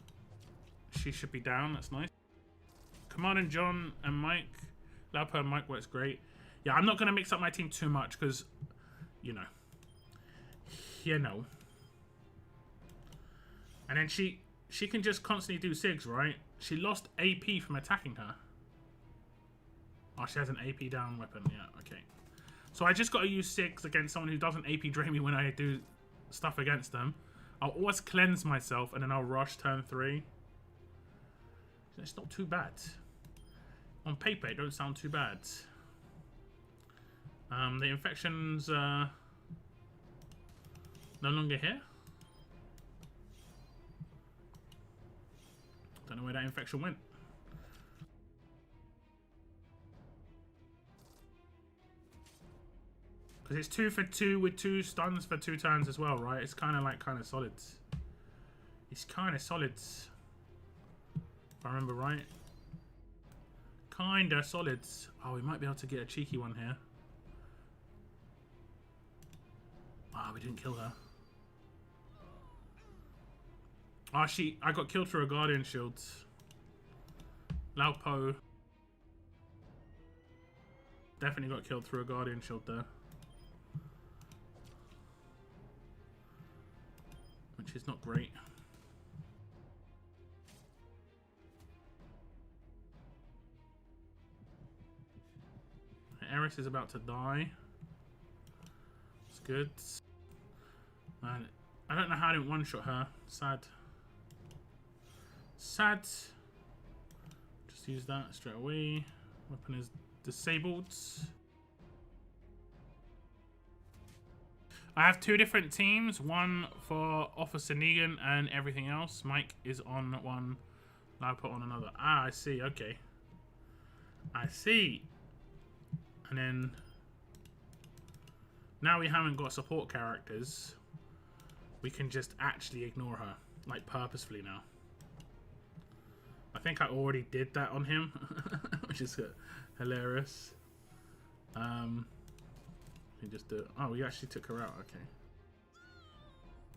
[SPEAKER 1] she should be down, that's nice. Command and John and Mike. Laupo and Mike works great. Yeah, I'm not going to mix up my team too much because, you know. And then she can just constantly do SIGs, right? She lost AP from attacking her. Oh, she has an AP down weapon. Yeah, okay. So I just got to use SIGs against someone who doesn't AP drain me when I do stuff against them. I'll always cleanse myself and then I'll rush turn 3. It's not too bad. On paper, it don't sound too bad. The infection's no longer here. Don't know where that infection went. Because it's 2 for 2 with 2 stuns for 2 turns as well, right? It's kind of solid. It's kind of solid. If I remember right. Kinda solid. Oh, we might be able to get a cheeky one here. Ah, we didn't kill her. Ah, I got killed through a Guardian Shield. Laupo definitely got killed through a Guardian Shield there. Which is not great. Eris is about to die. It's good. Man, I don't know how I didn't one-shot her. Sad. Sad. Just use that straight away. Weapon is disabled. I have 2 different teams. One for Officer Negan and everything else. Mike is on one. I'll put on another. Ah, I see. Okay. I see. And then now we haven't got support characters. We can just actually ignore her, like purposefully now. I think I already did that on him, which is hilarious. We just do it. Oh, we actually took her out. Okay.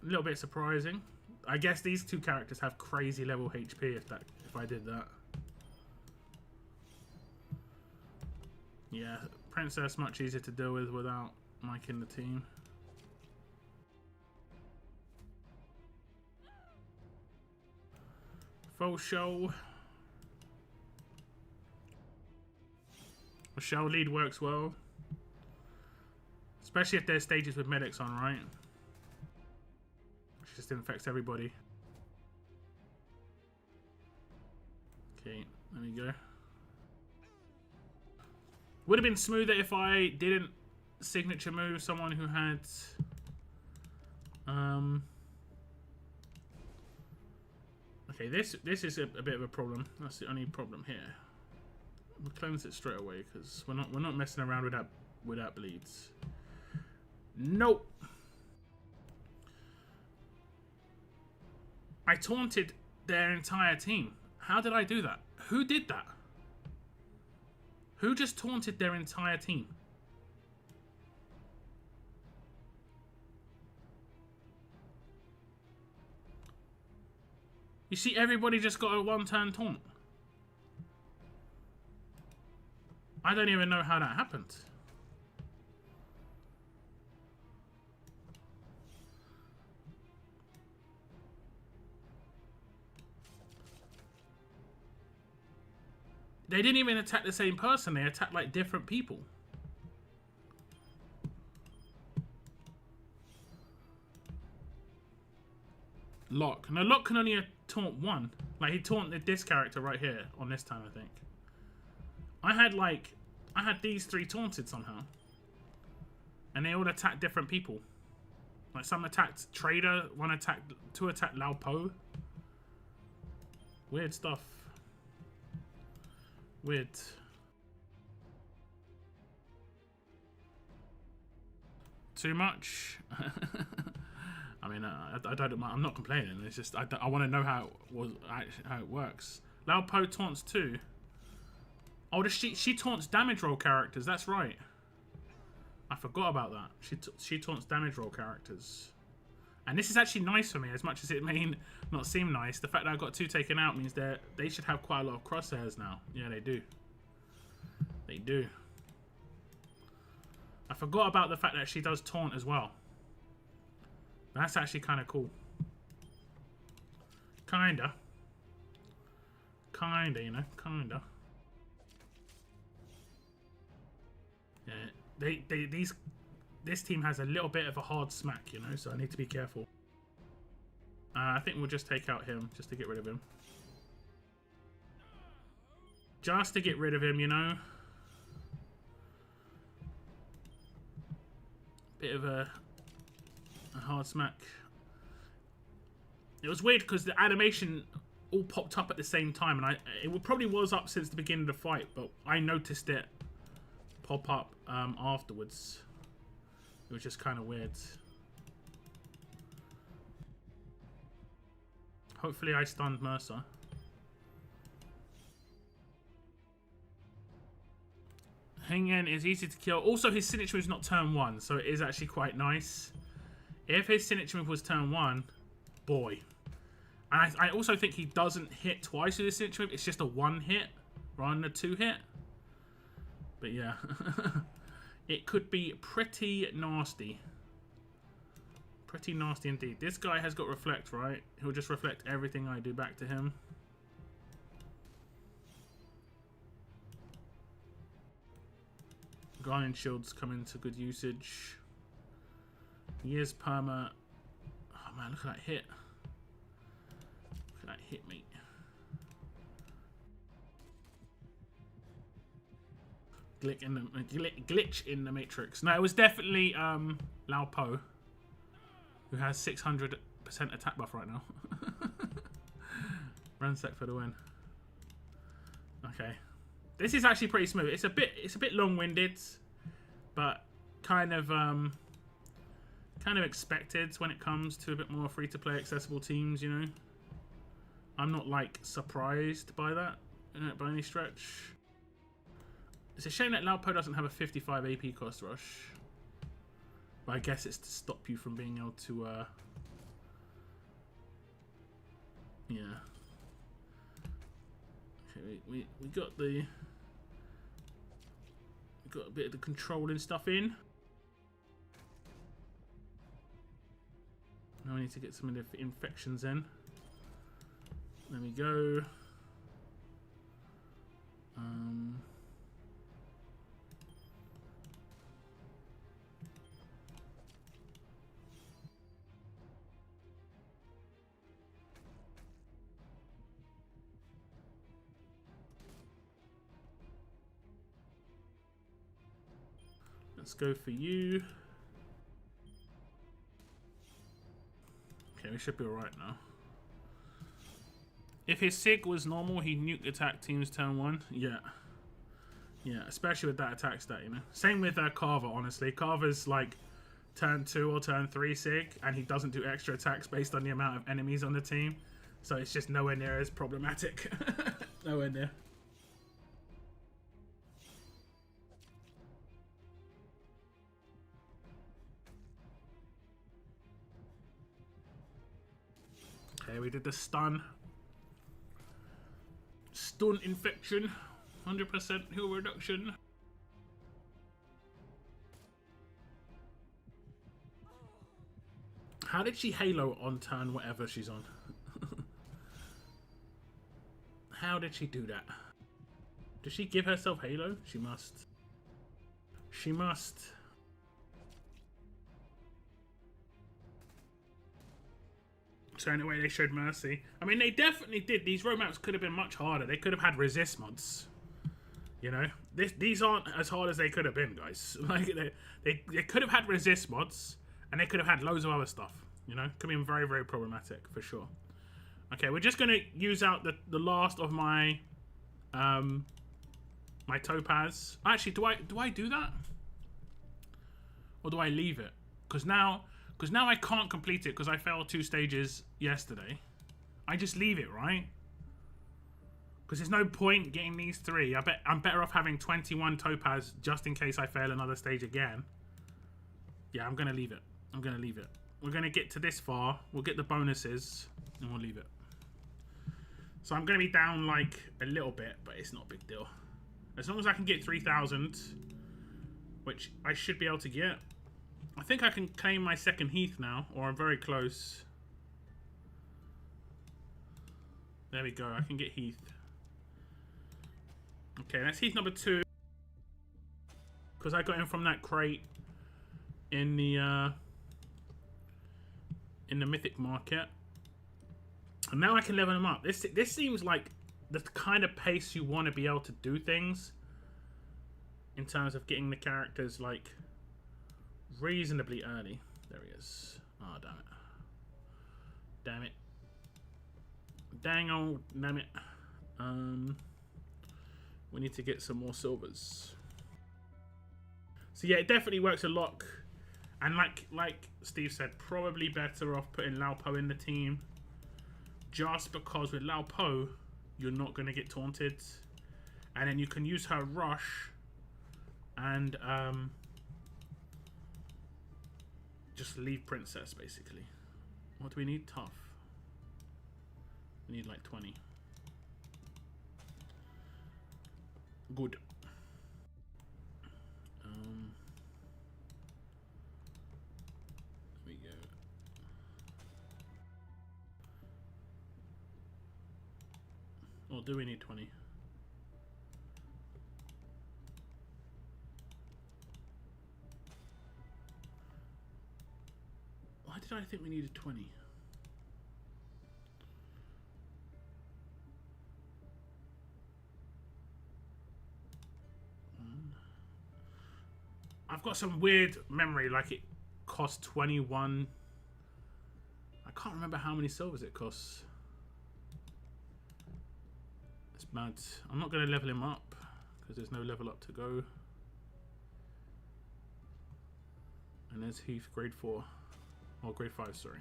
[SPEAKER 1] A little bit surprising. I guess these 2 characters have crazy level HP if I did that. Yeah, Princess much easier to deal with without Mike in the team. Full show. The shell lead works well. Especially if there's stages with medics on, right? Which just infects everybody. Okay, there we go. Would have been smoother if I didn't signature move someone who had okay, this is a bit of a problem. That's the only problem here. We'll cleanse it straight away because we're not messing around with that bleeds. Nope. I taunted their entire team. How did I do that? Who did that? Who just taunted their entire team? You see, everybody just got a 1-turn taunt. I don't even know how that happened. They didn't even attack the same person. They attacked like different people. Locke. No, Locke can only taunt 1. Like, he taunted this character right here on this time, I think. I had these 3 taunted somehow. And they all attacked different people. Like, some attacked Trader, 2 attacked Laupo. Weird stuff. Weird. Too much? I mean, I don't. I'm not complaining. It's just I want to know how it works. Lao Po taunts too. Oh, she taunts damage roll characters. That's right. I forgot about that. She taunts damage roll characters. And this is actually nice for me, as much as it may not seem nice. The fact that I got 2 taken out means they should have quite a lot of crosshairs now. Yeah, they do. They do. I forgot about the fact that she does taunt as well. That's actually kind of cool. Kinda, you know, kinda. Yeah, this team has a little bit of a hard smack, you know, so I need to be careful. I think we'll just take out him, just to get rid of him. Just to get rid of him, you know. Bit of a hard smack. It was weird because the animation all popped up at the same time, and it probably was up since the beginning of the fight, but I noticed it pop up afterwards. It was just kind of weird. Hopefully I stunned Mercer. Hang In is easy to kill. Also, his signature move is not turn 1, so it is actually quite nice. If his signature move was turn 1, boy. And I also think he doesn't hit twice with his signature move. It's just a 1 hit rather than a 2 hit. But yeah. It could be pretty nasty. Pretty nasty indeed. This guy has got Reflect, right? He'll just reflect everything I do back to him. Guardian Shields come into good usage. He is perma. Oh man, look at that hit. Look at that hit, mate. Glitch in the Matrix. No, it was definitely Lao Po, who has 600% attack buff right now. Ransack for the win. Okay, this is actually pretty smooth. It's a bit long-winded, but kind of expected when it comes to a bit more free-to-play accessible teams. You know, I'm not like surprised by that by any stretch. It's a shame that Lao Po doesn't have a 55 AP cost rush. But I guess it's to stop you from being able to, yeah. Okay, we got the... We got a bit of the controlling stuff in. Now we need to get some of the infections in. There we go. Let's go for you. Okay, we should be alright now. If his SIG was normal, he'd nuke attack teams turn 1. Yeah. Yeah, especially with that attack stat, you know. Same with Carver, honestly. Carver's like turn 2 or turn 3 SIG, and he doesn't do extra attacks based on the amount of enemies on the team. So it's just nowhere near as problematic. Nowhere near. Okay, we did the stun. Stun infection. 100% heal reduction. How did she Halo on turn whatever she's on? How did she do that? Did she give herself Halo? She must. She must. So in a way they showed mercy. I mean, they definitely did. These roadmaps could have been much harder. They could have had resist mods. You know, these aren't as hard as they could have been, guys. Like they could have had resist mods, and they could have had loads of other stuff. You know, could have been very, very problematic for sure. Okay, we're just gonna use out the last of my my topaz. Actually, do I do that, or do I leave it? Because Because now I can't complete it because I failed 2 stages yesterday. I just leave it, right? Because there's no point getting these 3. I bet I'm better off having 21 topaz just in case I fail another stage again. Yeah, I'm going to leave it. I'm going to leave it. We're going to get to this far. We'll get the bonuses and we'll leave it. So I'm going to be down like a little bit, but it's not a big deal. As long as I can get 3,000, which I should be able to get. I think I can claim my second Heath now, or I'm very close. There we go, I can get Heath. Okay, that's Heath number 2. Because I got him from that crate in the mythic market. And now I can level him up. This seems like the kind of pace you want to be able to do things. In terms of getting the characters, like, reasonably early. There he is. Oh, damn it. Damn it. Dang old, damn it. We need to get some more silvers. So yeah, it definitely works a lot. And like Steve said, probably better off putting Lao Po in the team. Just because with Lao Po, you're not going to get taunted. And then you can use her rush and just leave Princess, basically. What do we need? Tough. We need like 20. Good. There we go. Or do we need 20? Why did I think we needed 20? I've got some weird memory, like it cost 21. I can't remember how many silvers it costs. It's mad. I'm not going to level him up because there's no level up to go. And there's Heath, grade 4. Or grade 5, sorry.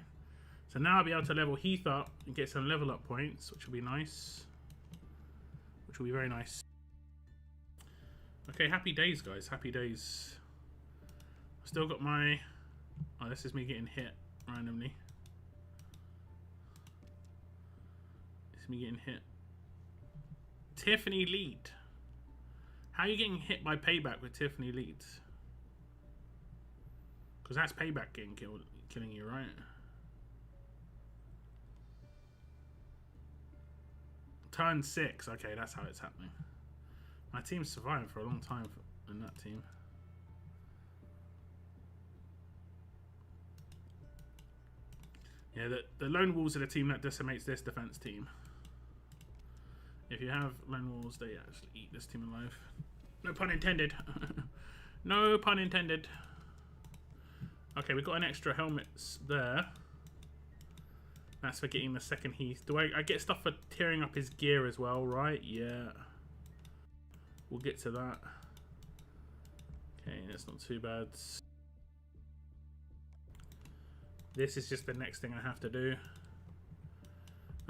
[SPEAKER 1] So now I'll be able to level Heath up and get some level up points, which will be nice. Which will be very nice. Okay, happy days, guys. Happy days. Still got my... Oh, this is me getting hit randomly. This is me getting hit. Tiffany lead. How are you getting hit by Payback with Tiffany leads? Because that's Payback getting killed, killing you, right? Turn 6. Okay, that's how it's happening. My team's surviving for a long time in that team. Yeah, the Lone Wolves are the team that decimates this defense team. If you have Lone Wolves, they actually eat this team alive. No pun intended. No pun intended. Okay, we've got an extra helmets there. That's for getting the second Heath. Do I get stuff for tearing up his gear as well, right? Yeah. We'll get to that. Okay, that's not too bad. This is just the next thing I have to do.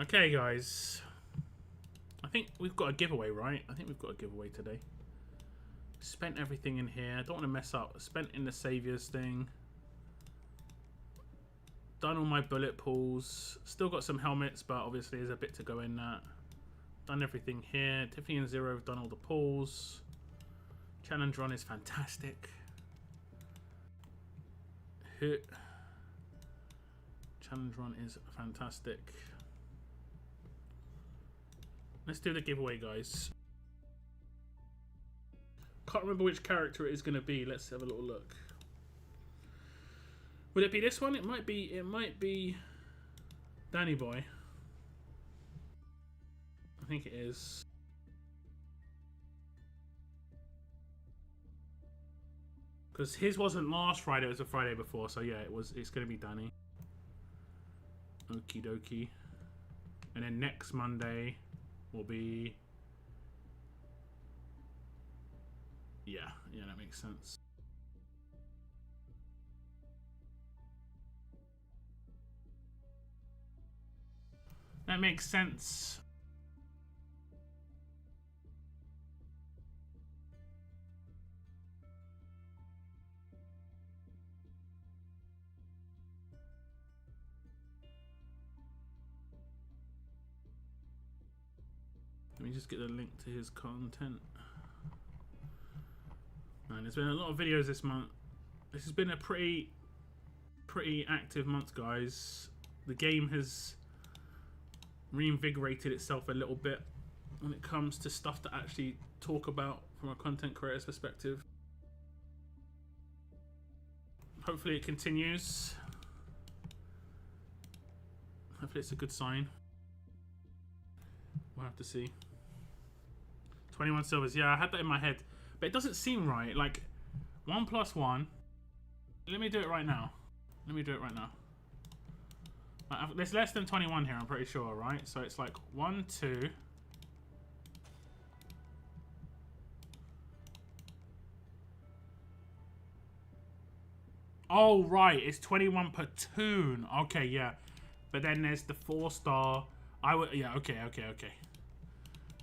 [SPEAKER 1] Okay, guys. I think we've got a giveaway, right? I think we've got a giveaway today. Spent everything in here. Don't want to mess up. Spent in the Saviors thing. Done all my bullet pulls. Still got some helmets, but obviously there's a bit to go in that. Done everything here. Tiffany and Zero have done all the pulls. Challenge run is fantastic. Hit. Challenge run is fantastic. Let's do the giveaway, guys. Can't remember which character it is going to be. Let's have a little look. Would it be this one? It might be Danny Boy. I think it is. Because his wasn't last Friday, it was the Friday before, so yeah, it's gonna be Danny. Okie dokie. And then next Monday will be... Yeah, that makes sense. That makes sense. Let me just get the link to his content. Man, there's been a lot of videos this month. This has been a pretty active month, guys. The game has reinvigorated itself a little bit when it comes to stuff to actually talk about from a content creator's perspective. Hopefully it continues. Hopefully it's a good sign. We'll have to see. 21 silvers. Yeah, I had that in my head. But it doesn't seem right. Like, 1 + 1. Let me do it right now. Let me do it right now. There's less than 21 here, I'm pretty sure, right? So it's like 1, 2. Oh, right. It's 21 per toon. Okay, yeah. But then there's the 4-star. Yeah, okay.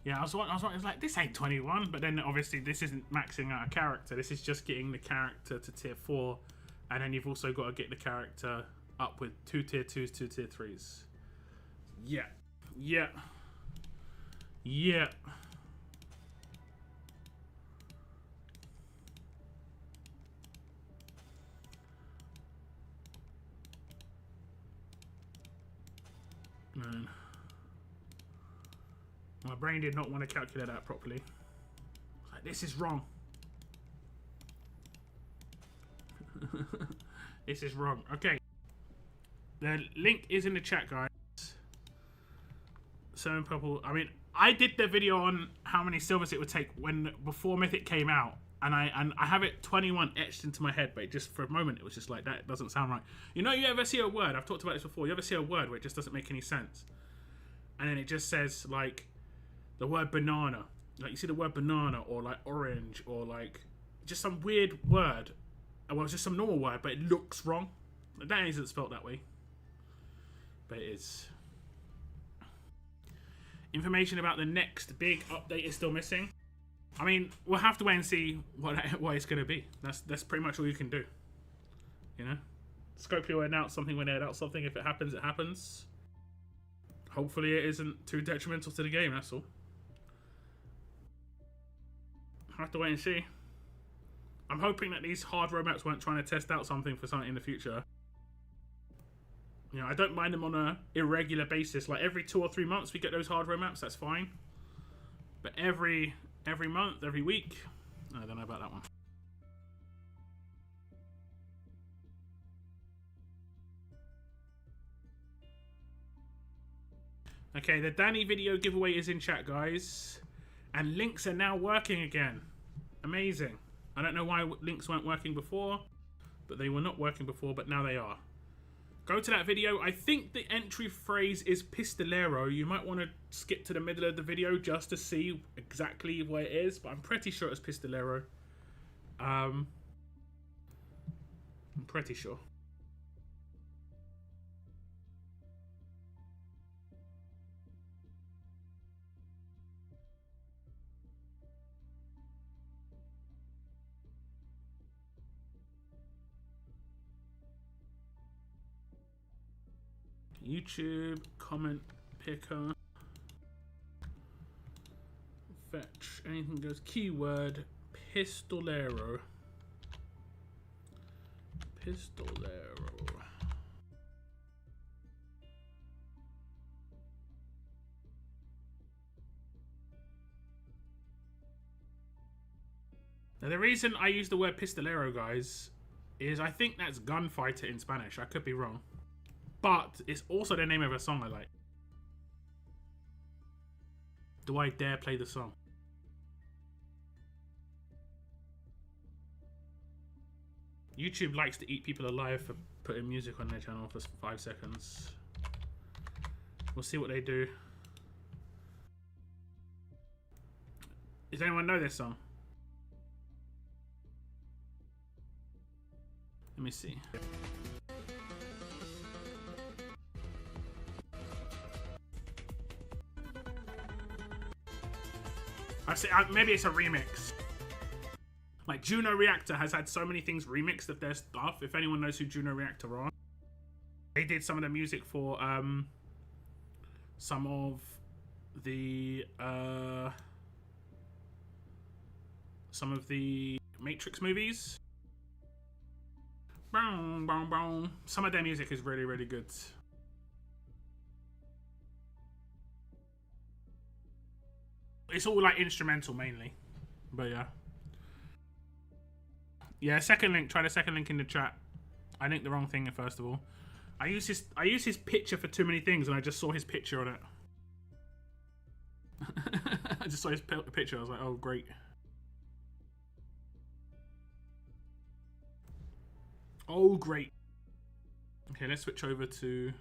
[SPEAKER 1] Yeah, I was it's like, this ain't 21, but then obviously this isn't maxing out a character. This is just getting the character to tier 4, and then you've also got to get the character up with 2 tier 2s, 2 tier 3s. Yeah. Man. My brain did not want to calculate that properly. Like, this is wrong. This is wrong. Okay. The link is in the chat, guys. So purple. I mean, I did the video on how many silvers it would take before Mythic came out, and I have it 21 etched into my head, but just for a moment it was just like, that doesn't sound right. You know, you ever see a word? I've talked about this before. You ever see a word where it just doesn't make any sense, and then it just says like the word banana, like you see the word banana, or like orange, or like just some weird word. Well, it's just some normal word, but it looks wrong. That isn't spelled that way, but it is. Information about the next big update is still missing. I mean, we'll have to wait and see what it's going to be. That's pretty much all you can do. You know, Scopely will announce something when they announce something. If it happens, it happens. Hopefully, it isn't too detrimental to the game. That's all. Have to wait and see. I'm hoping that these hard roadmaps weren't trying to test out something for something in the future. You know, I don't mind them on a irregular basis. Like every 2 or 3 months we get those hard roadmaps, that's fine. But every month, every week, I don't know about that one. Okay, the Danny video giveaway is in chat, guys. And links are now working again. Amazing. I don't know why links weren't working before, but they were not working before, but now they are. Go to that video. I think the entry phrase is pistolero. You might want to skip to the middle of the video just to see exactly what it is, but I'm pretty sure it's pistolero. I'm pretty sure. YouTube comment picker, fetch, anything goes, keyword pistolero. Now the reason I use the word pistolero, guys, is I think that's gunfighter in Spanish. I could be wrong. But it's also the name of a song I like. Do I dare play the song? YouTube likes to eat people alive for putting music on their channel for 5 seconds. We'll see what they do. Does anyone know this song? Let me see. Maybe it's a remix. Like Juno Reactor has had so many things remixed of their stuff. If anyone knows who Juno Reactor are, they did some of the music for some of the Matrix movies. Some of their music is really, really good. It's all like instrumental mainly, but yeah. Yeah, second link. Try the second link in the chat. I linked the wrong thing first of all. I used his picture for too many things, and I just saw his picture on it. I just saw his picture. I was like, oh great. Oh great. Okay, let's switch over to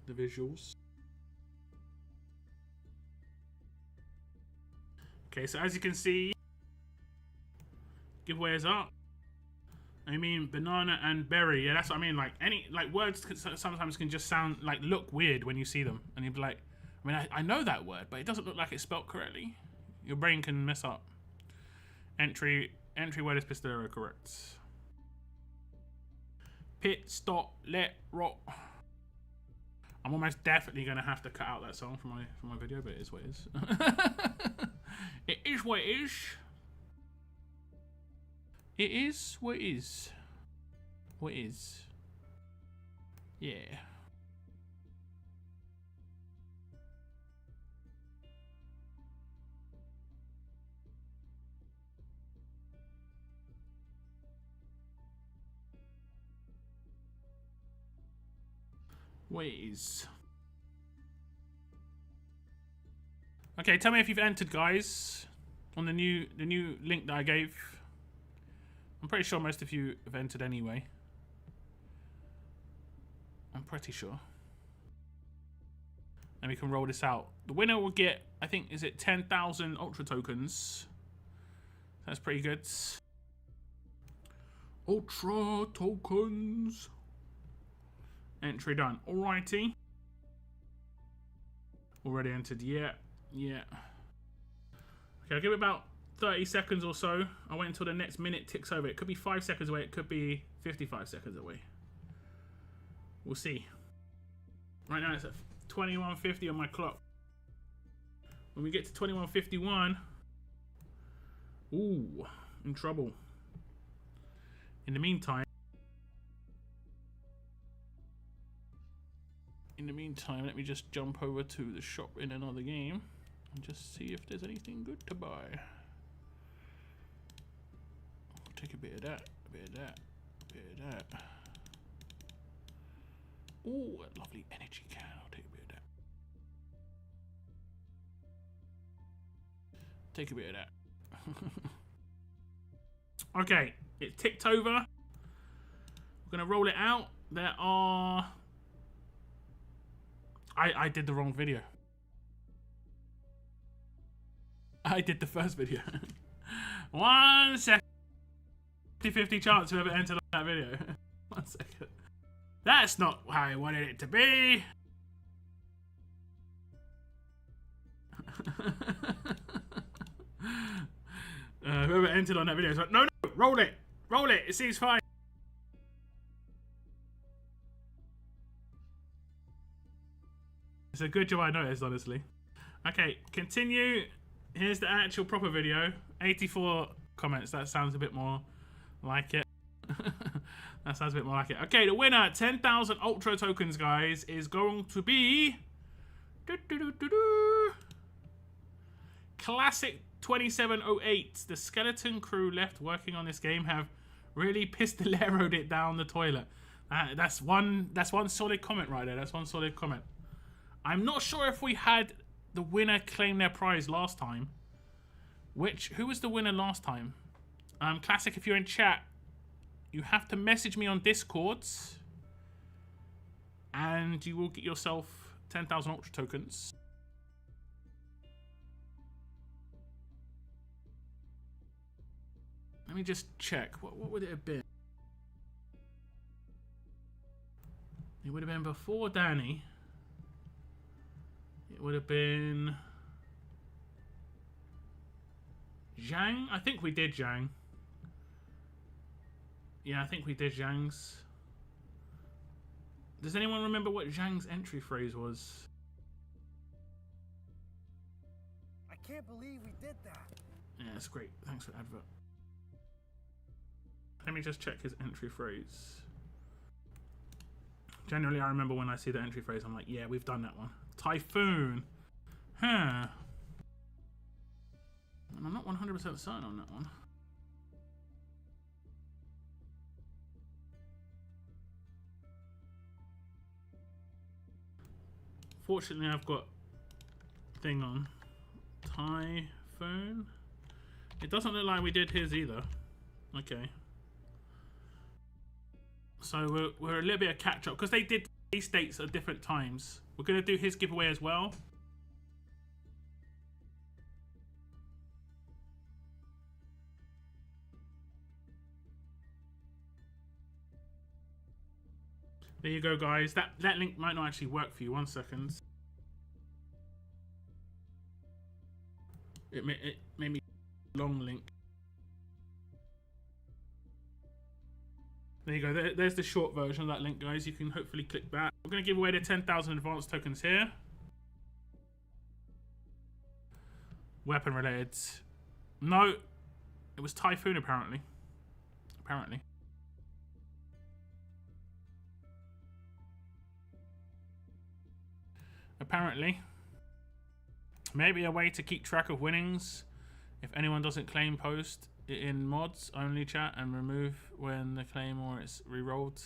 [SPEAKER 1] the visuals. Okay, so as you can see, giveaway is up. I mean, banana and berry. Yeah, that's what I mean. Like words sometimes can just sound look weird when you see them, and you'd be like, I mean, I know that word, but it doesn't look like it's spelled correctly. Your brain can mess up. Entry word is pistolero, correct. Pit stop let rock. I'm almost definitely gonna have to cut out that song from my video, but it is what it is. It is what it is. It is what it is. What is? Yeah. What is? Okay, tell me if you've entered, guys, on the new link that I gave. I'm pretty sure most of you have entered anyway. I'm pretty sure. And we can roll this out. The winner will get, I think, is it 10,000 Ultra tokens? That's pretty good. Ultra tokens. Entry done. Alrighty. Already entered. Yeah. Yeah. Okay, I'll give it about 30 seconds or so. I'll wait until the next minute ticks over. It could be 5 seconds away. It could be 55 seconds away. We'll see. Right now it's at 21:50 on my clock. When we get to 21:51, ooh, in trouble. In the meantime, let me just jump over to the shop in another game and just see if there's anything good to buy. I'll take a bit of that, a bit of that, a bit of that. Ooh, a lovely energy can. I'll take a bit of that. Take a bit of that. Okay, it ticked over. We're gonna roll it out. There are... I did the wrong video. I did the first video. 1 second. 50-50 chance whoever entered that video. 1 second. That's not how I wanted it to be. Whoever entered on that video is like, no, roll it. Roll it. It seems fine. It's a good job I noticed, honestly. Okay, continue. Here's the actual proper video. 84 comments. That sounds a bit more like it. That sounds a bit more like it. Okay, the winner, 10,000 Ultra tokens, guys, is going to be... Classic 2708. The skeleton crew left working on this game have really pistoleroed it down the toilet. That's one solid comment right there. That's one solid comment. I'm not sure if we had the winner claim their prize last time. Who was the winner last time? Classic, if you're in chat, you have to message me on Discord and you will get yourself 10,000 Ultra tokens. Let me just check. What would it have been? It would have been before Danny. It would have been... Zhang? I think we did Zhang. Yeah, I think we did Zhang's. Does anyone remember what Zhang's entry phrase was?
[SPEAKER 2] I can't believe we did that.
[SPEAKER 1] Yeah, that's great. Thanks for the advert. Let me just check his entry phrase. Generally, I remember when I see the entry phrase, I'm like, yeah, we've done that one. Typhoon. Huh. And I'm not 100% certain on that one. Fortunately, I've got thing on. Typhoon. It doesn't look like we did his either. Okay. So we're a little bit of catch up because they did these dates at different times. We're going to do his giveaway as well. There you go, guys. That link might not actually work for you. 1 second. It made me long link. There you go. There's the short version of that link, guys. You can hopefully click that. We're going to give away the 10,000 advanced tokens here. Weapon related. No, it was Typhoon apparently. Apparently. Maybe a way to keep track of winnings. If anyone doesn't claim, post it in mods only chat and remove when the claim or it's re-rolled.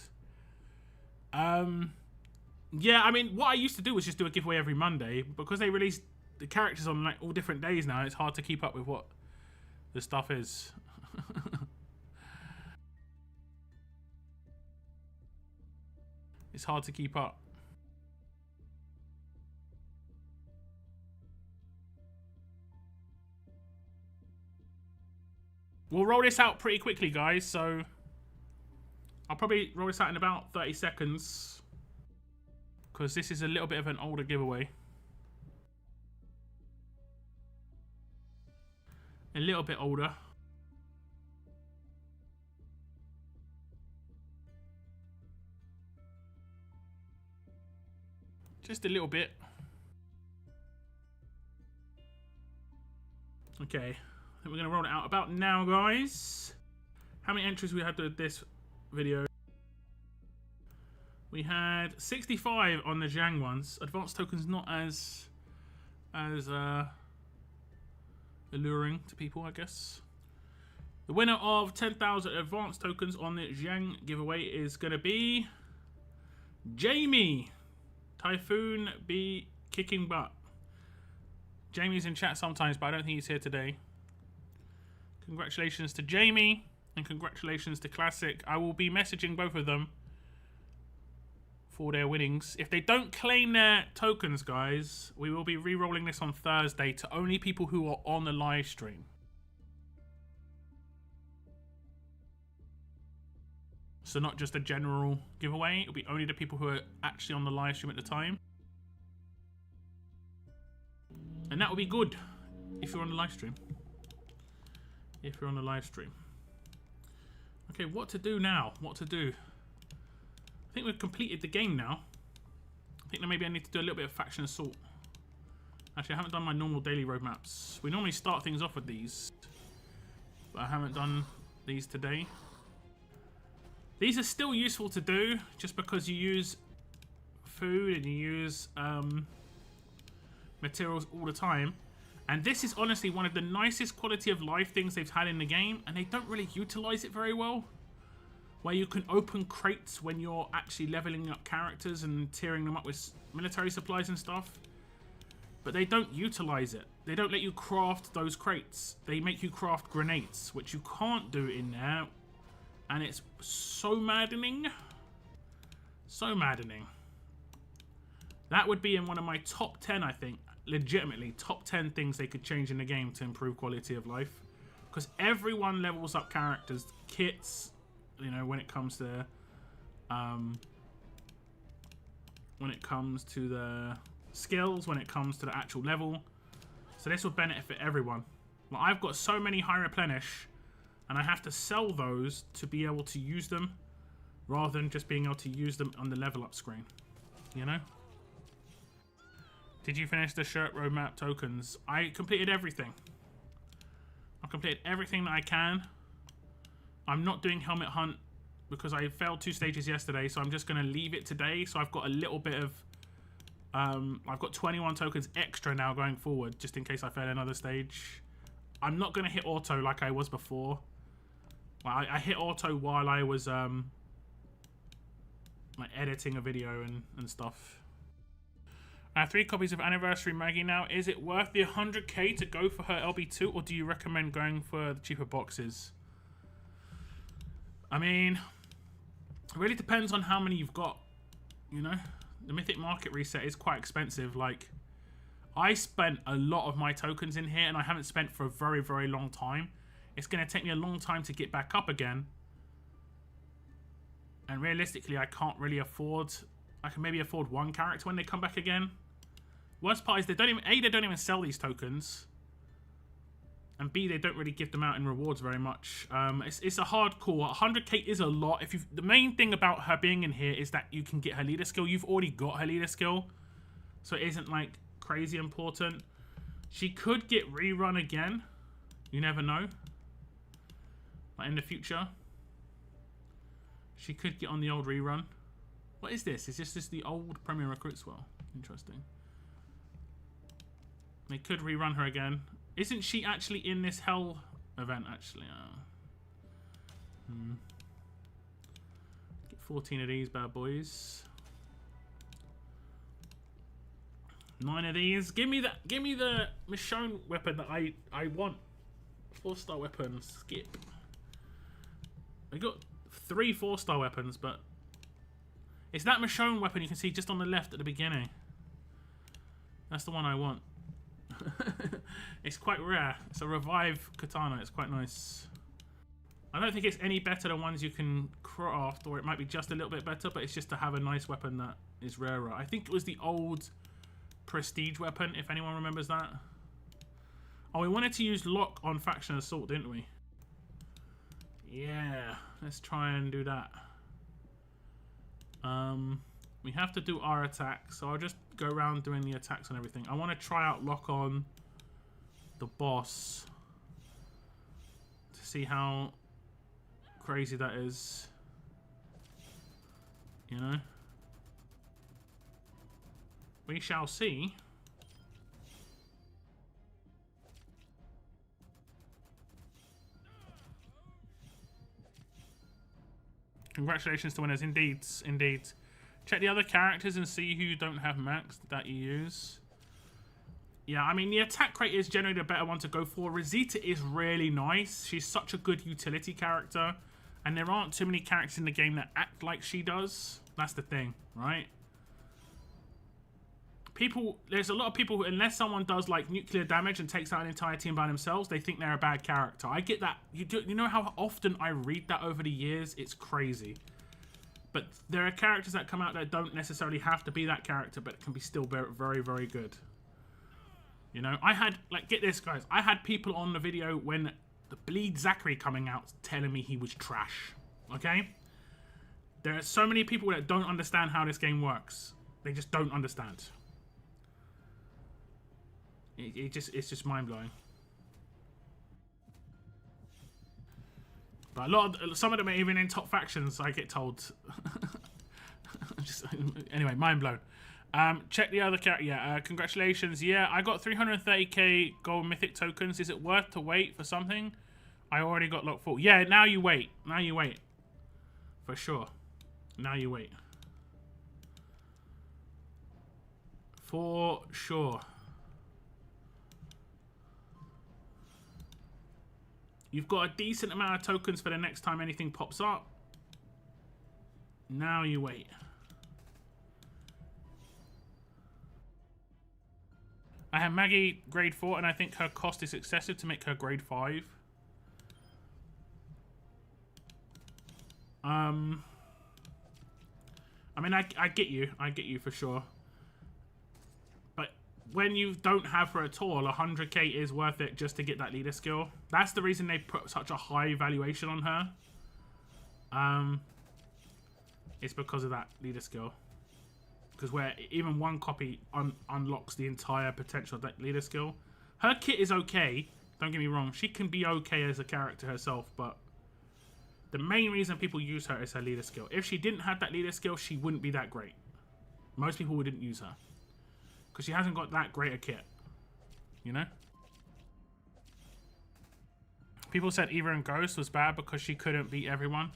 [SPEAKER 1] Yeah, I mean, what I used to do was just do a giveaway every Monday. Because they released the characters on like all different days now, it's hard to keep up with what the stuff is. It's hard to keep up. We'll roll this out pretty quickly, guys, so I'll probably roll this out in about 30 seconds because this is a little bit of an older giveaway. A little bit older. Just a little bit. Okay. I think we're going to roll it out about now, guys. How many entries we had with this video? We had 65 on the Zhang ones. Advanced tokens not as alluring to people, I guess. The winner of 10,000 advanced tokens on the Zhang giveaway is going to be Jamie. Typhoon be kicking butt. Jamie's in chat sometimes, but I don't think he's here today. Congratulations to Jamie and congratulations to Classic. I will be messaging both of them for their winnings. If they don't claim their tokens, guys, we will be re-rolling this on Thursday to only people who are on the live stream. So not just a general giveaway. It'll be only the people who are actually on the live stream at the time. And that will be good if you're on the live stream. If you're on the live stream. Okay, what to do now? What to do? I think we've completed the game now. I think that maybe I need to do a little bit of faction assault. Actually, I haven't done my normal daily roadmaps. We normally start things off with these, but I haven't done these today. These are still useful to do just because you use food and you use materials all the time. And this is honestly one of the nicest quality of life things they've had in the game, and they don't really utilize it very well. Where you can open crates when you're actually leveling up characters and tearing them up with military supplies and stuff. But they don't utilize it. They don't let you craft those crates. They make you craft grenades, which you can't do in there. And it's so maddening. So maddening. That would be in one of my top 10, I think. Legitimately, top 10 things they could change in the game to improve quality of life. Because everyone levels up characters, kits, you know, when it comes to the skills, when it comes to the actual level. So this would benefit everyone. Well, I've got so many high replenish, and I have to sell those to be able to use them, rather than just being able to use them on the level up screen. You know? Did you finish the shirt roadmap tokens? I completed everything. I've completed everything that I can. I'm not doing helmet hunt because I failed 2 stages yesterday, so I'm just going to leave it today. So I've got a little bit of... I've got 21 tokens extra now going forward, just in case I fail another stage. I'm not going to hit auto like I was before. Well, I hit auto while I was like editing a video and stuff. I have 3 copies of Anniversary Maggie now. Is it worth the 100k to go for her LB2, or do you recommend going for the cheaper boxes? I mean, it really depends on how many you've got, you know? The Mythic Market reset is quite expensive. Like, I spent a lot of my tokens in here, and I haven't spent for a very, very long time. It's going to take me a long time to get back up again. And realistically, I can't really afford... I can maybe afford 1 character when they come back again. Worst part is they don't even sell these tokens. And B, they don't really give them out in rewards very much. It's a hard call. 100k is a lot. The main thing about her being in here is that you can get her leader skill. You've already got her leader skill. So it isn't like crazy important. She could get rerun again. You never know. Like in the future. She could get on the old rerun. What is this? Is this the old Premier Recruits? Well, interesting. They could rerun her again. Isn't she actually in this Hell event, actually? Get 14 of these bad boys. 9 of these. Give me the Michonne weapon that I want. 4-star weapons. Skip. I got 3 4-star weapons, but it's that Michonne weapon you can see just on the left at the beginning. That's the one I want. It's quite rare. It's a revive katana. It's quite nice. I don't think it's any better than ones you can craft, or it might be just a little bit better, but it's just to have a nice weapon that is rarer. I think it was the old prestige weapon, if anyone remembers that. Oh, we wanted to use Locke on Faction Assault, didn't we? Yeah, let's try and do that. We have to do our attacks, so I'll just go around doing the attacks and everything. I want to try out Locke on the boss to see how crazy that is, you know. We shall see. Congratulations to winners, indeed, indeed. Check the other characters and see who you don't have maxed that you use. Yeah, I mean, the attack rate is generally the better one to go for. Rosita is really nice. She's such a good utility character. And there aren't too many characters in the game that act like she does. That's the thing, right? There's a lot of people who, unless someone does like nuclear damage and takes out an entire team by themselves, they think they're a bad character. I get that. You know how often I read that over the years? It's crazy. But there are characters that come out that don't necessarily have to be that character, but can be still very, very, very good. You know, I had, like, get this, guys. I had people on the video when the Bleed Zachary coming out telling me he was trash. Okay? There are so many people that don't understand how this game works. They just don't understand. It's just mind-blowing. But some of them are even in top factions, I get told. Anyway, mind blown. Check the other character. Yeah, congratulations. Yeah, I got 330k gold mythic tokens. Is it worth to wait for something? I already got Locke full. Yeah, now you wait. Now you wait. For sure. Now you wait. For sure. You've got a decent amount of tokens for the next time anything pops up. Now you wait. I have Maggie grade 4 and I think her cost is excessive to make her grade 5. I mean, I get you. I get you for sure. But when you don't have her at all, 100k is worth it just to get that leader skill. That's the reason they put such a high valuation on her. It's because of that leader skill. Because where even one copy unlocks the entire potential of that leader skill. Her kit is okay. Don't get me wrong. She can be okay as a character herself, but the main reason people use her is her leader skill. If she didn't have that leader skill, she wouldn't be that great. Most people wouldn't use her. Because she hasn't got that great a kit. You know? People said Eva and Ghost was bad because she couldn't beat everyone.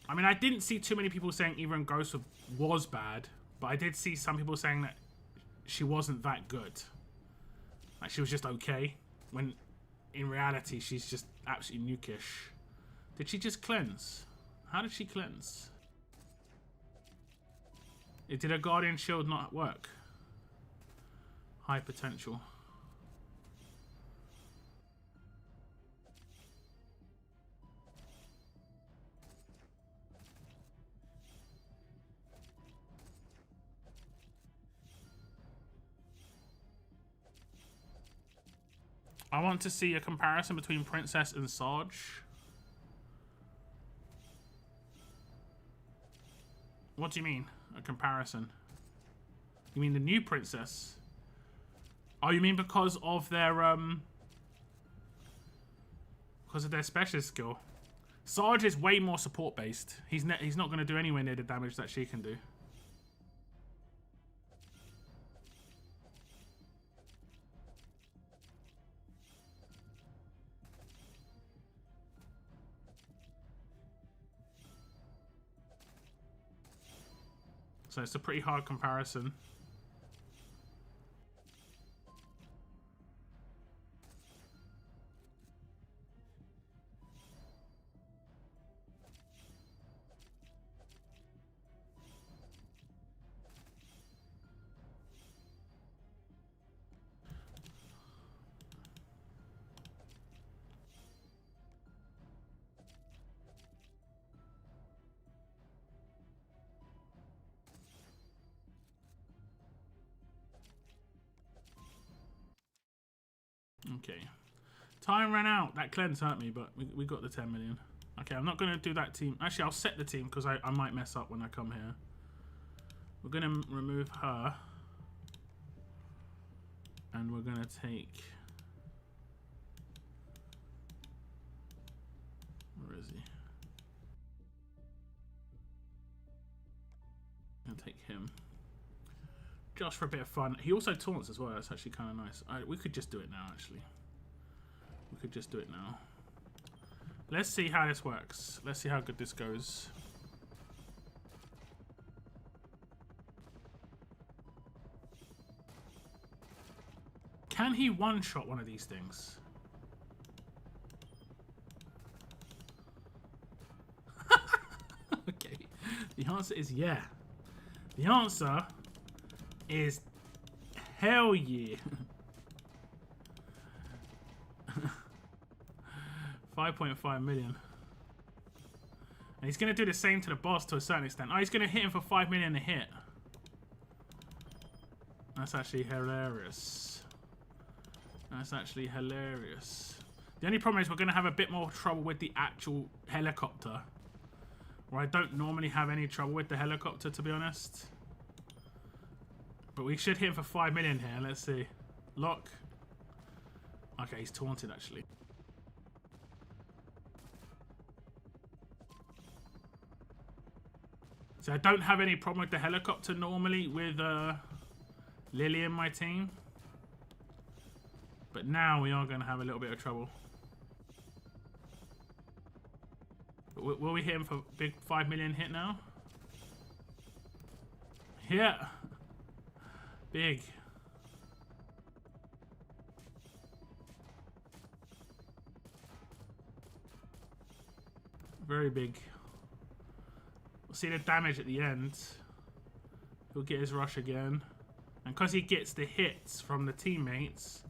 [SPEAKER 1] I mean, I didn't see too many people saying Eva and Ghost was bad. But I did see some people saying that she wasn't that good. Like, she was just okay. When, in reality, she's just absolutely nukish. Did she just cleanse? How did she cleanse? Did her Guardian Shield not work? High potential. I want to see a comparison between Princess and Sarge. What do you mean, a comparison? You mean the new Princess? Oh, you mean because of their specialist skill? Sarge is way more support based. He's not going to do anywhere near the damage that she can do. So it's a pretty hard comparison. Okay. Time ran out. That cleanse hurt me, but we got the 10 million. Okay, I'm not going to do that team. Actually, I'll set the team because I might mess up when I come here. We're going to remove her. And we're going to take... Where is he? I'm going to take him. Just for a bit of fun. He also taunts as well. That's actually kind of nice. We could just do it now, actually. We could just do it now. Let's see how this works. Let's see how good this goes. Can he one-shot one of these things? Okay. The answer is yeah. The answer is hell yeah. 5.5 million. And he's going to do the same to the boss to a certain extent. Oh, he's going to hit him for 5 million a hit. That's actually hilarious. That's actually hilarious. The only problem is we're going to have a bit more trouble with the actual helicopter. Where I don't normally have any trouble with the helicopter, to be honest. But we should hit him for 5 million here. Let's see. Locke. Okay, he's taunted, actually. So I don't have any problem with the helicopter normally with Lily in my team. But now we are going to have a little bit of trouble. But will we hit him for big 5 million hit now? Yeah. Big. Very big. We'll see the damage at the end. He'll get his rush again. And because he gets the hits from the teammates,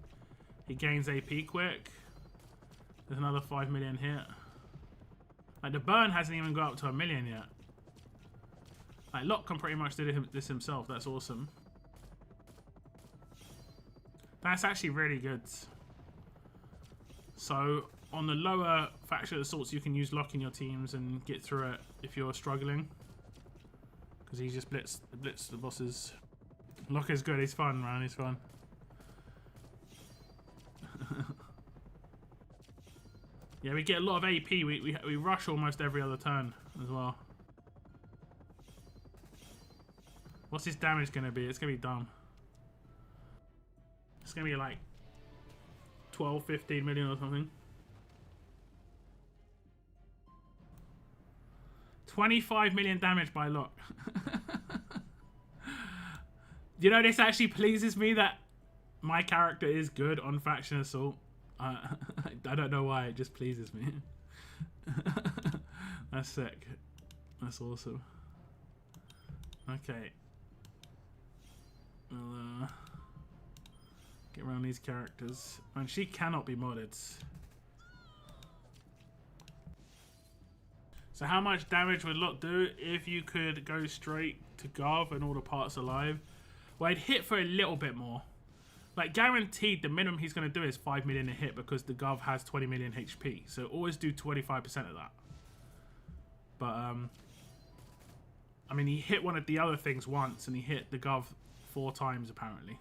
[SPEAKER 1] he gains AP quick. There's another 5 million hit. Like, the burn hasn't even got up to 1 million yet. Like, Locke can pretty much do this himself. That's awesome. That's actually really good. So on the lower faction assaults, you can use Locke in your teams and get through it if you're struggling. Because he just blitz the bosses. Locke is good. He's fun, man. He's fun. Yeah, we get a lot of AP. We rush almost every other turn as well. What's his damage going to be? It's going to be dumb. It's going to be like 12, 15 million or something. 25 million damage by Locke. You know, this actually pleases me that my character is good on Faction Assault. I don't know why, it just pleases me. That's sick. That's awesome. Okay. We'll get around these characters. And she cannot be modded. So how much damage would Locke do if you could go straight to Garv and all the parts alive? Well, I'd hit for a little bit more. Like, guaranteed, the minimum he's going to do is 5 million a hit because the Gov has 20 million HP. So always do 25% of that. But, I mean, he hit one of the other things once and he hit the Gov 4 times, apparently.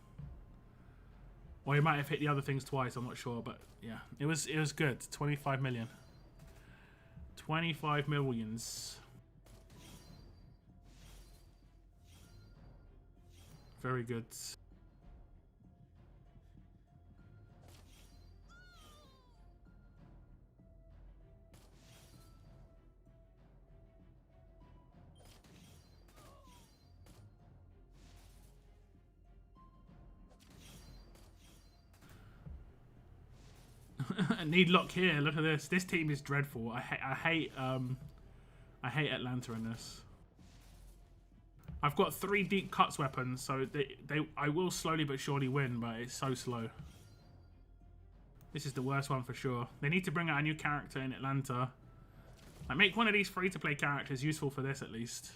[SPEAKER 1] Or he might have hit the other things twice, I'm not sure. But, yeah, it was good. 25 million. 25 millions. Very good. Need Locke here. Look at this. This team is dreadful. I hate Atlanta in this. I've got 3 deep cuts weapons, so I will slowly but surely win, but it's so slow. This is the worst one for sure. They need to bring out a new character in Atlanta. Like, make one of these free-to-play characters useful for this at least.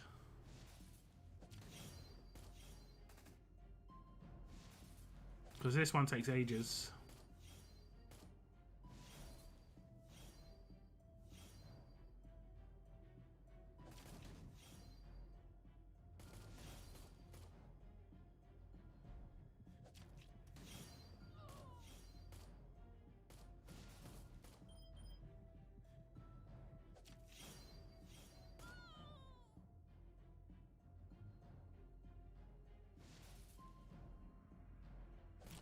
[SPEAKER 1] Because this one takes ages.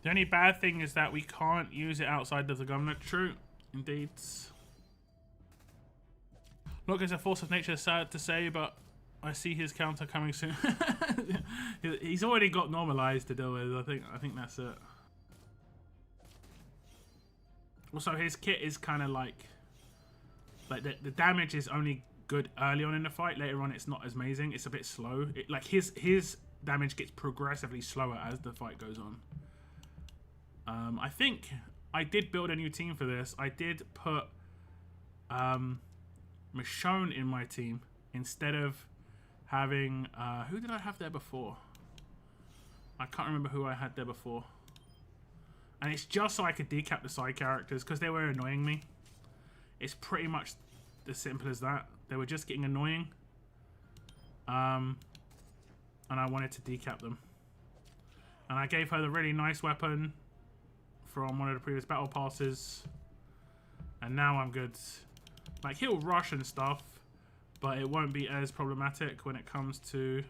[SPEAKER 1] The only bad thing is that we can't use it outside of the governor. True, indeed. Locke is a force of nature, sad to say, but I see his counter coming soon. He's already got normalized to deal with. I think that's it. Also, his kit is kind of like the damage is only good early on in the fight. Later on, it's not as amazing. It's a bit slow. Like his damage gets progressively slower as the fight goes on. I think I did build a new team for this. I did put Michonne in my team instead of having... who did I have there before? I can't remember who I had there before. And it's just so I could decap the side characters because they were annoying me. It's pretty much as simple as that. They were just getting annoying. And I wanted to decap them. And I gave her the really nice weapon from one of the previous battle passes, and now I'm good. Like, he'll rush and stuff, but it won't be as problematic when it comes to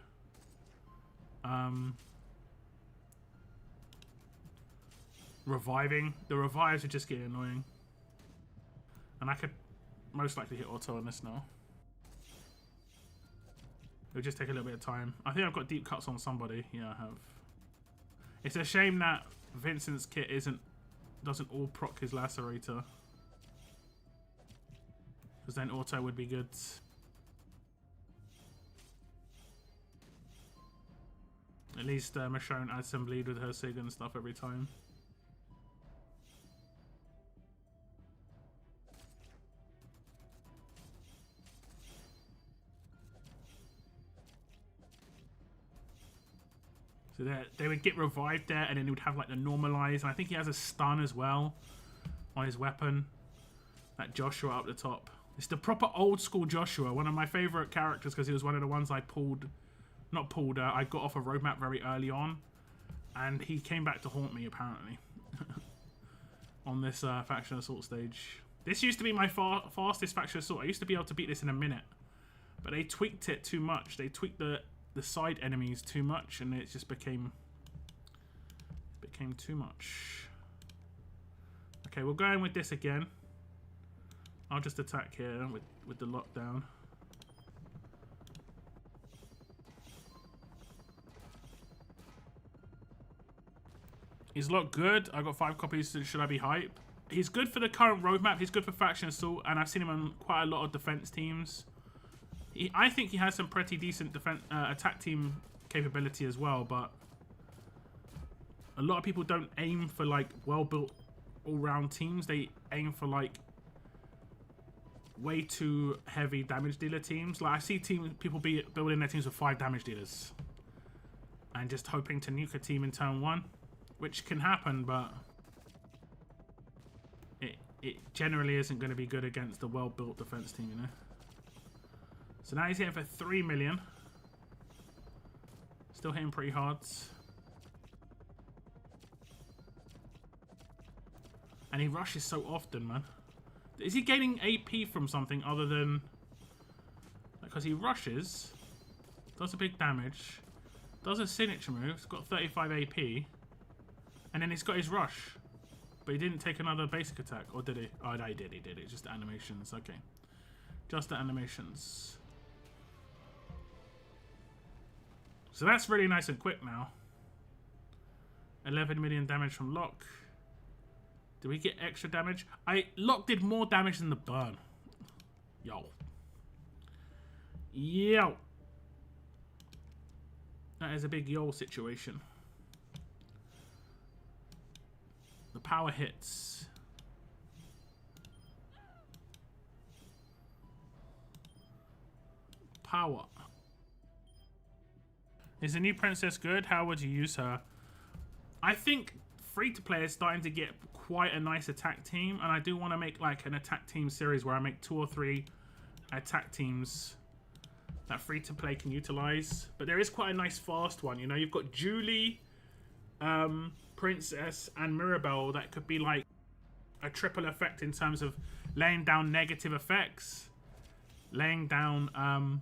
[SPEAKER 1] reviving. The revives are just getting annoying, and I could most likely hit auto on this now. It'll just take a little bit of time. I think I've got deep cuts on somebody. Yeah, I have. It's a shame that Vincent's kit doesn't all proc his lacerator, because then auto would be good. At least Michonne adds some bleed with her Sig and stuff every time. So they would get revived there, and then he would have like the normalize. And I think he has a stun as well on his weapon. That Joshua up the top. It's the proper old school Joshua. One of my favorite characters because he was one of the ones I pulled. Not pulled, I got off a roadmap very early on. And he came back to haunt me apparently. On this faction assault stage. This used to be my fastest faction assault. I used to be able to beat this in a minute. But they tweaked it too much. They tweaked the side enemies too much, and it just became too much. Okay, we're going with this again. I'll just attack here with the lockdown. He's Locke good. I got 5 copies, so should I be hype? He's good for the current roadmap. He's good for faction assault, and I've seen him on quite a lot of defense teams. I think he has some pretty decent defense attack team capability as well, but a lot of people don't aim for like well-built all-round teams. They aim for like way too heavy damage dealer teams. Like I see people building their teams with 5 damage dealers and just hoping to nuke a team in turn 1, which can happen, but it generally isn't going to be good against a well-built defense team, you know. So now he's hitting for 3 million. Still hitting pretty hard. And he rushes so often, man. Is he gaining AP from something other than... Because he rushes, does a big damage, does a signature move, he's got 35 AP, and then he's got his rush. But he didn't take another basic attack, or did he? Oh, no, he did. It's just the animations, okay. Just the animations. So that's really nice and quick now. 11 million damage from Locke. Did we get extra damage? Locke did more damage than the burn. Yo. Yo. That is a big yo situation. The power hits. Power. Is the new princess good? How would you use her? I think free-to-play is starting to get quite a nice attack team, and I do want to make like an attack team series where I make 2 or 3 attack teams that free-to-play can utilize. But there is quite a nice fast one, you know. You've got Julie, Princess, and Mirabelle that could be like a triple effect in terms of laying down negative effects, laying down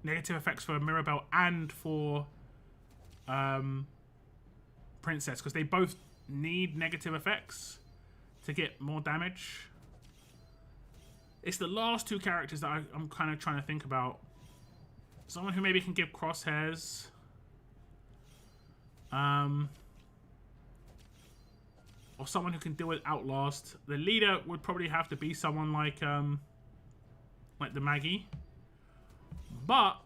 [SPEAKER 1] negative effects for Mirabelle and for Princess, because they both need negative effects to get more damage. It's the last 2 characters that I'm kind of trying to think about. Someone who maybe can give crosshairs. Or someone who can deal with Outlast. The leader would probably have to be someone like the Maggie. But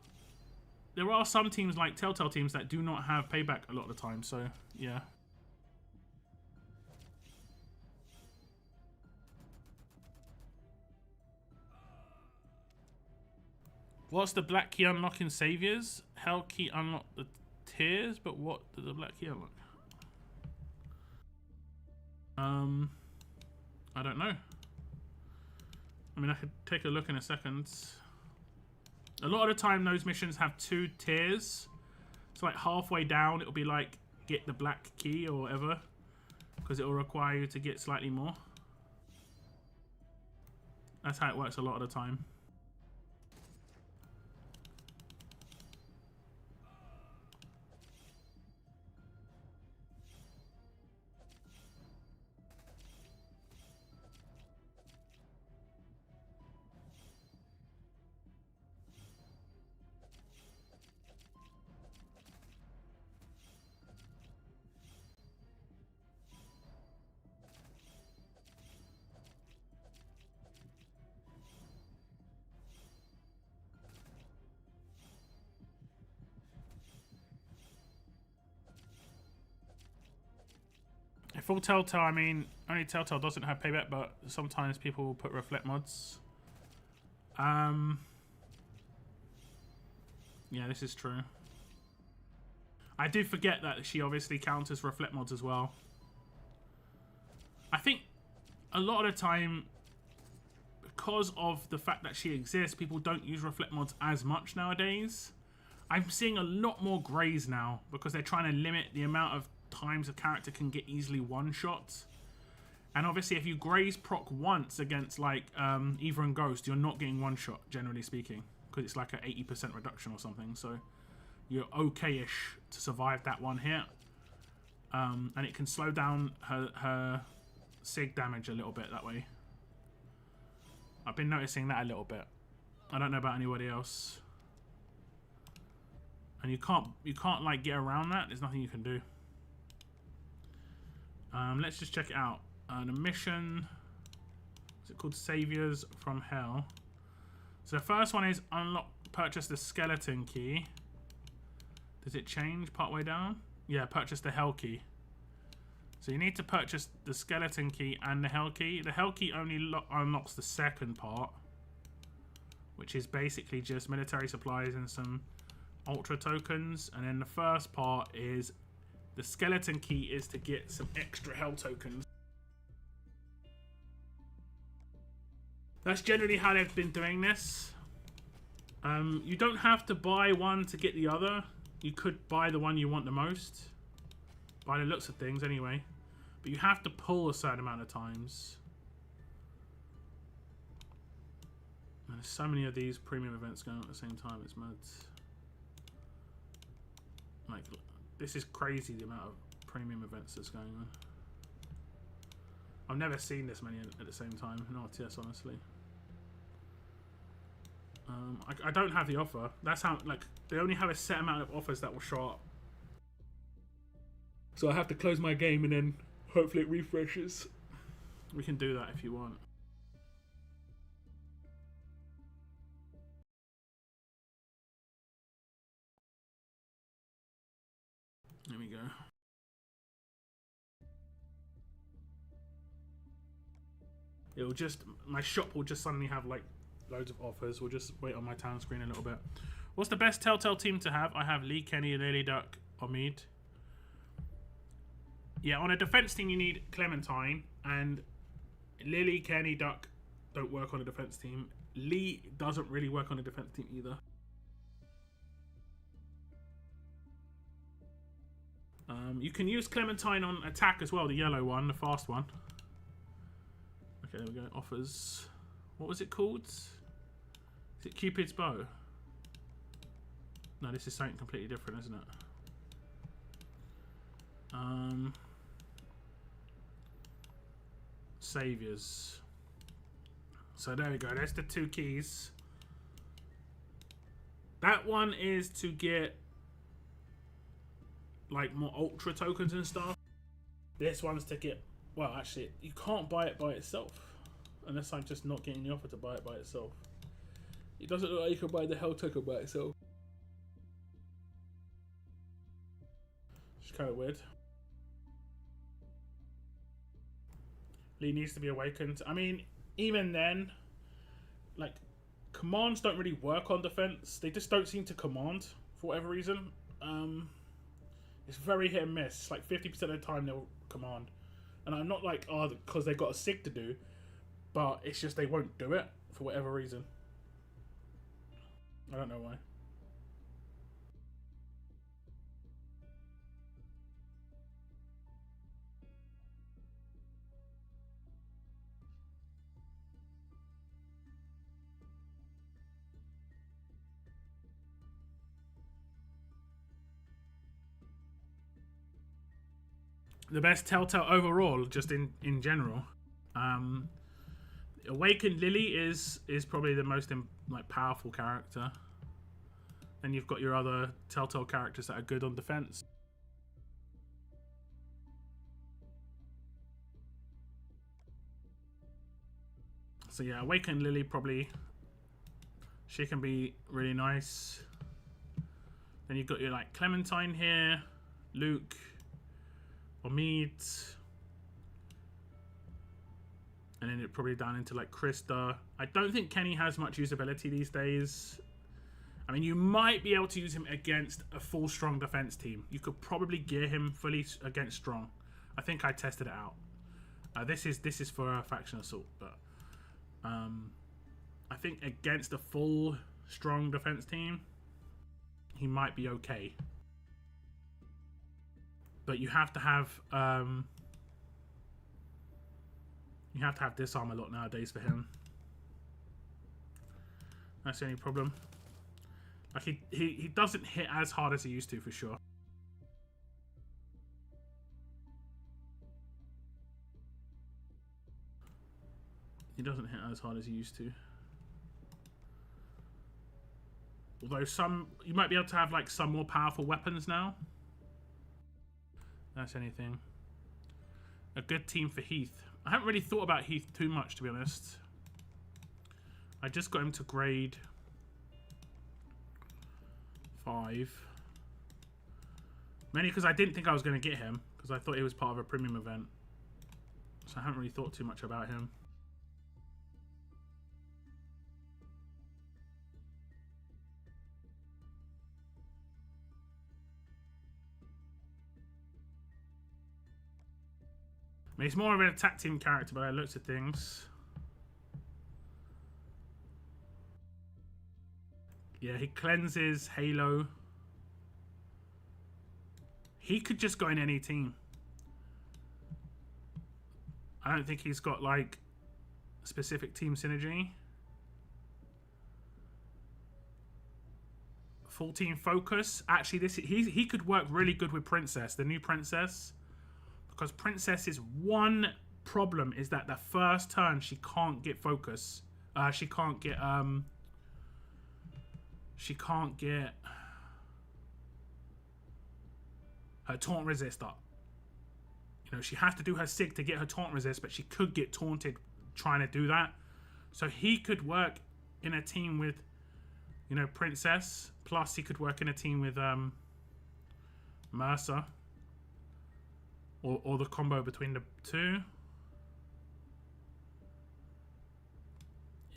[SPEAKER 1] there are some teams like Telltale teams that do not have payback a lot of the time, so yeah. What's the black key unlock in Saviors? Hell key unlock the tiers, but what did the black key unlock? I don't know. I mean, I could take a look in a second. A lot of the time those missions have 2 tiers. So like halfway down it'll be like get the black key or whatever, because it will require you to get slightly more. That's how it works a lot of the time. Full Telltale, I mean, only Telltale doesn't have payback, but sometimes people will put reflect mods. Yeah, Yeah, this is true. I do forget that she obviously counters reflect mods as well. I think a lot of the time, because of the fact that she exists, people don't use reflect mods as much nowadays. I'm seeing a lot more greys now because they're trying to limit the amount of times a character can get easily one-shot. And obviously if you graze proc once against like Eva and Ghost, you're not getting one-shot, generally speaking, because it's like an 80% reduction or something. So you're okay-ish to survive that one hit. And it can slow down her sig damage a little bit that way. I've been noticing that a little bit. I don't know about anybody else. And you can't like get around that. There's nothing you can do. Let's just check it out. The mission, is it called Saviors from Hell? So the first one is purchase the skeleton key. Does it change partway down? Yeah, purchase the hell key. So you need to purchase the skeleton key and the hell key. The hell key only unlocks the second part, which is basically just military supplies and some ultra tokens. And then the first part is the skeleton key is to get some extra hell tokens. That's generally how they've been doing this. You don't have to buy one to get the other. You could buy the one you want the most, by the looks of things anyway. But you have to pull a certain amount of times. And there's so many of these premium events going on at the same time, it's mad. Like, this is crazy, the amount of premium events that's going on. I've never seen this many at the same time in RTS, honestly. I don't have the offer. That's how, like, they only have a set amount of offers that will show up. So I have to close my game and then hopefully it refreshes. We can do that if you want. There we go. It'll just, my shop will just suddenly have like loads of offers. We'll just wait on my town screen a little bit. What's the best Telltale team to have? I have Lee, Kenny, Lily Duck, Omid. Yeah, on a defense team you need Clementine, and Lily, Kenny, Duck don't work on a defense team. Lee doesn't really work on a defense team either. You can use Clementine on attack as well, the yellow one, the fast one. Okay, there we go. Offers. What was it called? Is it Cupid's Bow? No, this is something completely different, isn't it? Saviors. So there we go. There's the two keys. That one is to get like more ultra tokens and stuff. This one's to get, well, actually you can't buy it by itself unless I'm just not getting the offer to buy it by itself. It doesn't look like you can buy the hell token by itself. It's kind of weird. Lee needs to be awakened. I mean, even then, like, commands don't really work on defense. They just don't seem to command for whatever reason. It's very hit and miss. Like 50% of the time they'll command. And I'm not like, oh, because they got a sig to do, but it's just they won't do it for whatever reason. I don't know why. The best Telltale overall, just in general. Awakened Lily is probably the most like powerful character. Then you've got your other Telltale characters that are good on defense. So yeah, Awakened Lily probably, she can be really nice. Then you've got your like Clementine here, Luke, Omid, and then it probably down into like Krista. I don't think Kenny has much usability these days. I mean, you might be able to use him against a full strong defense team. You could probably gear him fully against strong. I think I tested it out. This is for a faction assault, but I think against a full strong defense team, he might be okay. But you have to have disarm a lot nowadays for him. That's the only problem. Like he doesn't hit as hard as he used to, for sure. He doesn't hit as hard as he used to. Although you might be able to have like some more powerful weapons now. That's anything. A good team for Heath. I haven't really thought about Heath too much, to be honest. I just got him to grade 5. Mainly because I didn't think I was going to get him, because I thought he was part of a premium event. So I haven't really thought too much about him. I mean, he's more of an attack team character by the looks of things. Yeah, he cleanses Halo. He could just go in any team. I don't think he's got like specific team synergy. Full team focus. Actually, he could work really good with Princess, the new Princess. Because Princess's one problem is that the first turn she can't get focus. She can't get her taunt resist up. You know, she has to do her sig to get her taunt resist, but she could get taunted trying to do that. So he could work in a team with, you know, Princess. Plus he could work in a team with Mercer. Or the combo between the two.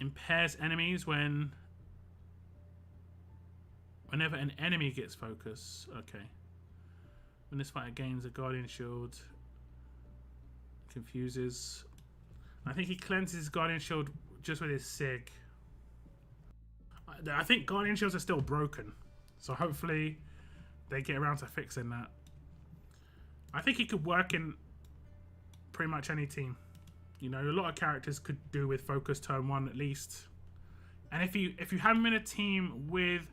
[SPEAKER 1] Impairs enemies whenever an enemy gets focus. Okay. When this fighter gains a Guardian Shield. Confuses. I think he cleanses his Guardian Shield just with his sig. I think Guardian Shields are still broken. So hopefully they get around to fixing that. I think he could work in pretty much any team. You know, a lot of characters could do with focus turn 1 at least. And if you have him in a team with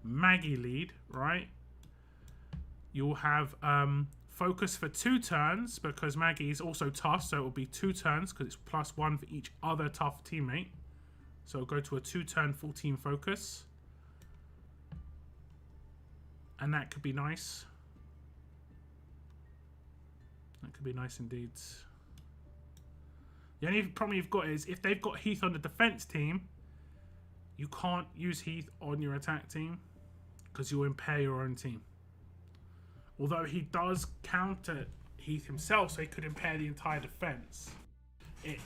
[SPEAKER 1] Maggie lead, right? You'll have focus for 2 turns because Maggie is also tough, so it will be 2 turns because it's +1 for each other tough teammate. So it'll go to a 2-turn full team focus. And that could be nice. That could be nice indeed. The only problem you've got is if they've got Heath on the defense team, you can't use Heath on your attack team because you'll impair your own team. Although he does counter Heath himself, so he could impair the entire defense. It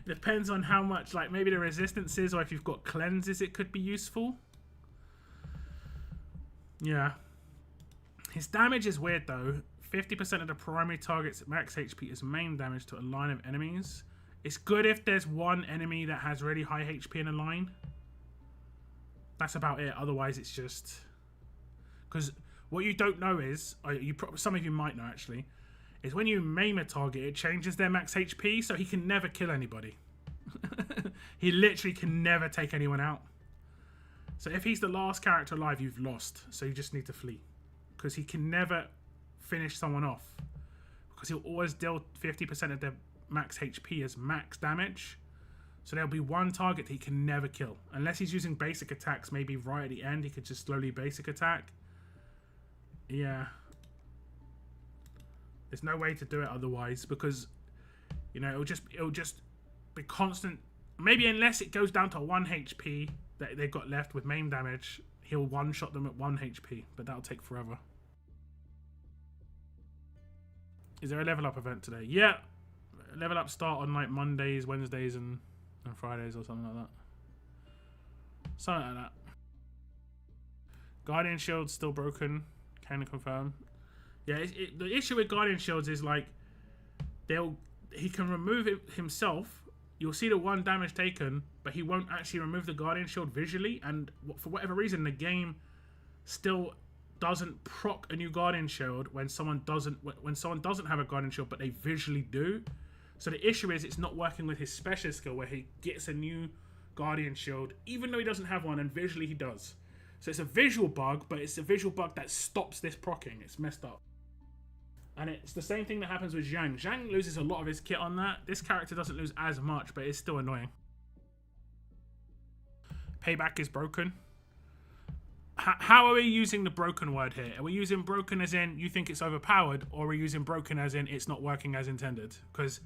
[SPEAKER 1] depends on how much, like maybe the resistance is, or if you've got cleanses, it could be useful. Yeah. His damage is weird though. 50% of the primary target's max HP is main damage to a line of enemies. It's good if there's one enemy that has really high HP in a line. That's about it. Otherwise, it's just... Because what you don't know is, some of you might know actually, is when you maim a target, it changes their max HP, so he can never kill anybody. He literally can never take anyone out. So if he's the last character alive, you've lost. So you just need to flee. Because he can never finish someone off. Because he'll always deal 50% of their max HP as max damage. So there'll be one target that he can never kill. Unless he's using basic attacks, maybe right at the end, he could just slowly basic attack. Yeah. There's no way to do it otherwise, because, you know, it'll just be constant. Maybe unless it goes down to 1 HP that they've got left with main damage, he'll one-shot them at 1 HP, but that'll take forever. Is there a level up event today? Yeah. Level up start on like Mondays, Wednesdays, and Fridays or something like that. Something like that. Guardian Shield's still broken. Can confirm. Yeah, the issue with Guardian Shields is like he can remove it himself. You'll see the 1 damage taken, but he won't actually remove the Guardian Shield visually. And for whatever reason, the game still doesn't proc a new Guardian Shield when someone doesn't have a Guardian Shield, but they visually do. So the issue is it's not working with his special skill where he gets a new Guardian Shield, even though he doesn't have one, and visually he does. So it's a visual bug, but it's a visual bug that stops this proccing. It's messed up. And it's the same thing that happens with Zhang. Zhang loses a lot of his kit on that. This character doesn't lose as much, but it's still annoying. Payback is broken. How are we using the broken word here? Are we using broken as in you think it's overpowered, or are we using broken as in it's not working as intended? Because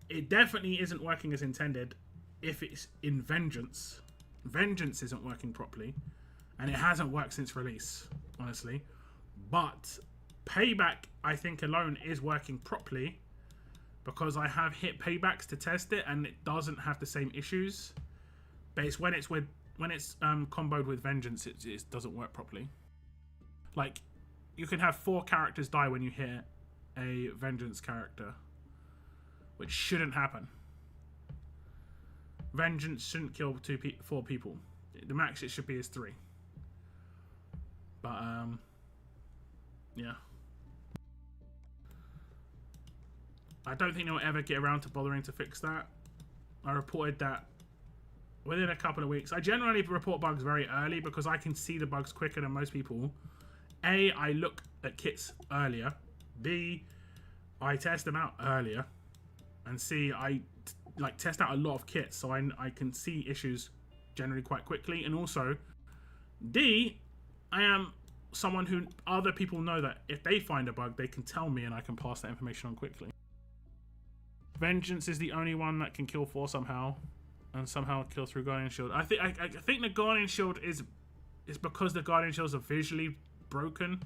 [SPEAKER 1] it definitely isn't working as intended if it's in Vengeance. Vengeance isn't working properly, and it hasn't worked since release, honestly. But Payback, I think, alone is working properly because I have hit Paybacks to test it, and it doesn't have the same issues. But it's when it's comboed with Vengeance, it doesn't work properly. Like, you can have 4 characters die when you hit a Vengeance character, which shouldn't happen. Vengeance shouldn't kill 4 people. The max it should be is 3. But yeah, I don't think they'll ever get around to bothering to fix that. I reported that within a couple of weeks. I generally report bugs very early because I can see the bugs quicker than most people. A, I look at kits earlier. B, I test them out earlier. And C, I test out a lot of kits, so I can see issues generally quite quickly. And also, D, I am someone who other people know that if they find a bug, they can tell me and I can pass that information on quickly. Vengeance is the only one that can kill 4 somehow. And somehow kill through Guardian Shield. I think the Guardian Shield is because the Guardian Shields are visually broken.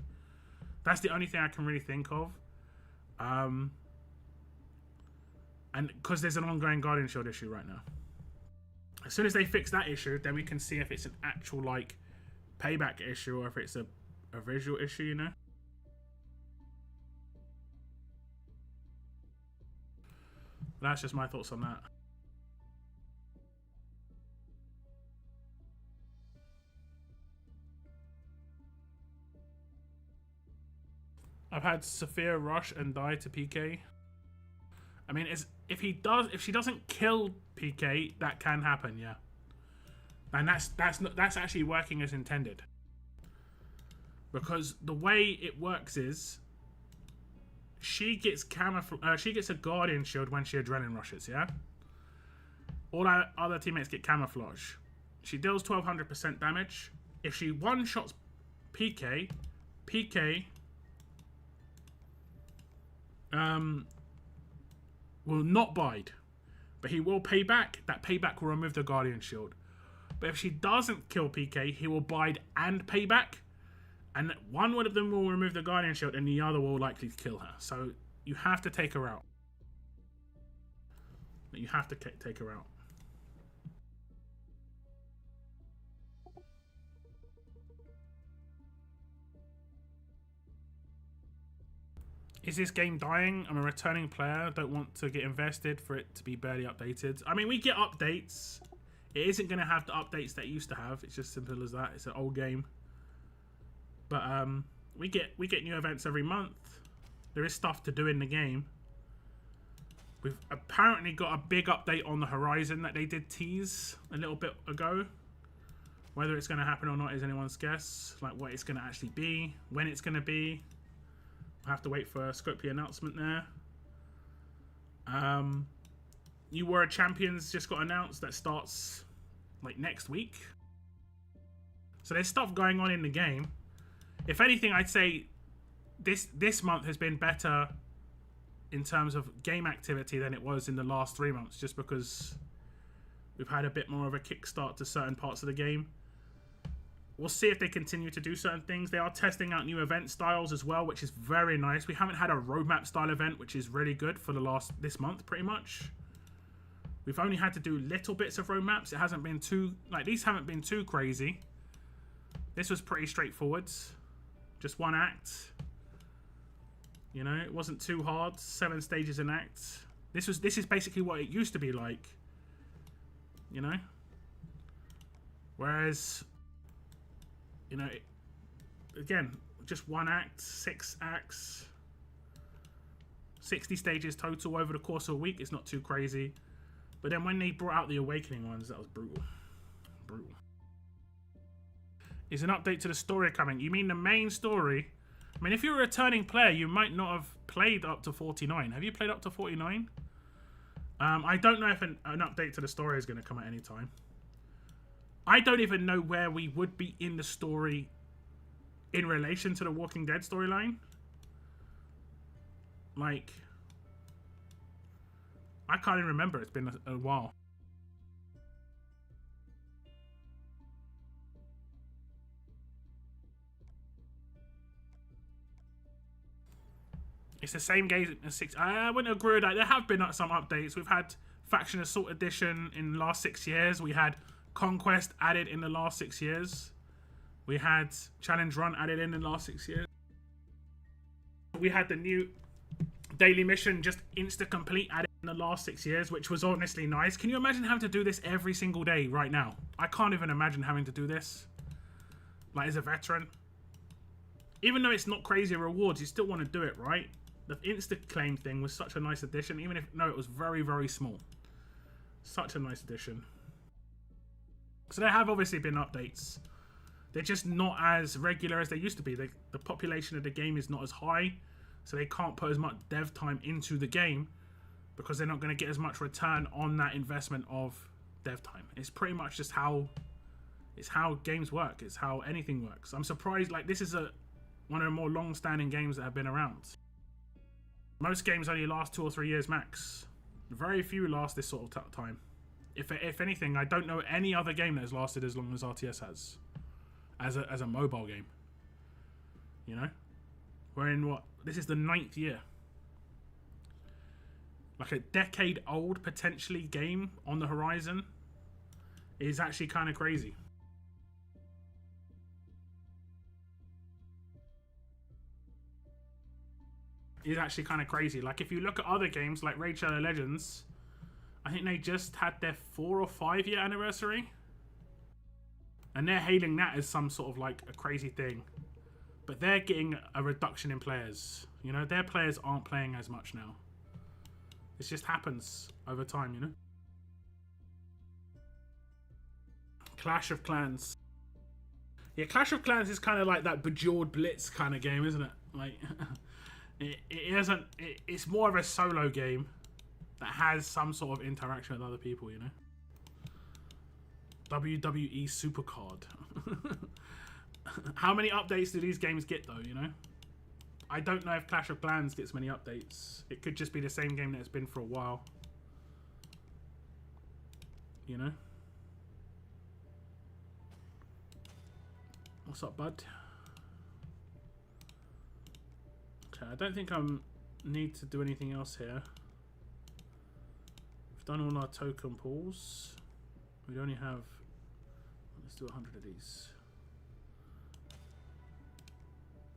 [SPEAKER 1] That's the only thing I can really think of. And because there's an ongoing Guardian Shield issue right now. As soon as they fix that issue, then we can see if it's an actual Payback issue or if it's a visual issue, you know? That's just my thoughts on that. I've had Sophia rush and die to PK. I mean, if she doesn't kill PK, that can happen, yeah. And that's actually working as intended. Because the way it works is she gets a Guardian Shield when she adrenaline rushes, yeah? All our other teammates get camouflage. She deals 1200% damage. If she one-shots PK will not bide, but he will pay back. That payback will remove the Guardian Shield. But if she doesn't kill PK, he will bide and pay back, and one of them will remove the Guardian Shield and the other will likely kill her. So you have to take her out. You have to take her out. Is this game dying? I'm a returning player. Don't want to get invested for it to be barely updated. I mean, we get updates. It isn't going to have the updates that it used to have. It's just simple as that. It's an old game. But we get new events every month. There is stuff to do in the game. We've apparently got a big update on the horizon that they did tease a little bit ago. Whether it's going to happen or not is anyone's guess. Like what it's going to actually be, when it's going to be. I have to wait for a Scopely announcement there. New World Champions just got announced that starts next week. So there's stuff going on in the game. If anything, I'd say this month has been better in terms of game activity than it was in the last 3 months, just because we've had a bit more of a kickstart to certain parts of the game. We'll see if they continue to do certain things. They are testing out new event styles as well, which is very nice. We haven't had a roadmap style event, which is really good for this month, pretty much. We've only had to do little bits of road maps. It hasn't been too, like, these haven't been too crazy. This was pretty straightforward. Just one act. You know, it wasn't too hard. 7 stages an act. This is basically what it used to be like. You know? Whereas, you know, again, just one act, 6 acts, 60 stages total over the course of a week. It's not too crazy. But then when they brought out the Awakening ones, that was brutal. Brutal. Is an update to the story coming? You mean the main story? I mean, if you're a returning player, you might not have played up to 49. Have you played up to 49? I don't know if an update to the story is going to come at any time. I don't even know where we would be in the story in relation to the Walking Dead storyline. Like, I can't even remember. It's been a while. It's the same game as 6. I wouldn't agree with that. There have been some updates. We've had Faction Assault Edition in the last 6 years. We had Conquest added in the last 6 years. We had Challenge Run added in the last 6 years. We had the new daily mission just insta-complete added in the last 6 years, which was honestly nice. Can you imagine having to do this every single day right now? I can't even imagine having to do this. Like, as a veteran. Even though it's not crazy rewards, you still want to do it, right? The insta-claim thing was such a nice addition, even if, no, it was very, very small. Such a nice addition. So there have obviously been updates. They're just not as regular as they used to be. The population of the game is not as high, so they can't put as much dev time into the game because they're not going to get as much return on that investment of dev time. It's pretty much just how games work. It's how anything works. I'm surprised, like, this is one of the more long-standing games that have been around. Most games only last 2 or 3 years max. Very few last this sort of time. If anything, I don't know any other game that has lasted as long as RTS has. As a mobile game. You know? We're in what? This is the 9th year. Like a decade-old, potentially, game on the horizon is actually kind of crazy. Is actually kind of crazy. Like, if you look at other games like Raid Shadow Legends, I think they just had their 4 or 5 year anniversary, and they're hailing that as some sort of like a crazy thing, but they're getting a reduction in players. You know, their players aren't playing as much now. This just happens over time, you know. Clash of Clans. Yeah, Clash of Clans is kind of like that Bejeweled Blitz kind of game, isn't it? Like, it's more of a solo game that has some sort of interaction with other people, you know. WWE Supercard. How many updates do these games get, though, you know? I don't know if Clash of Clans gets many updates. It could just be the same game that it's been for a while. You know? What's up, bud? Okay, I don't think I need to do anything else here. We've done all our token pools. We only have... Let's do 100 of these.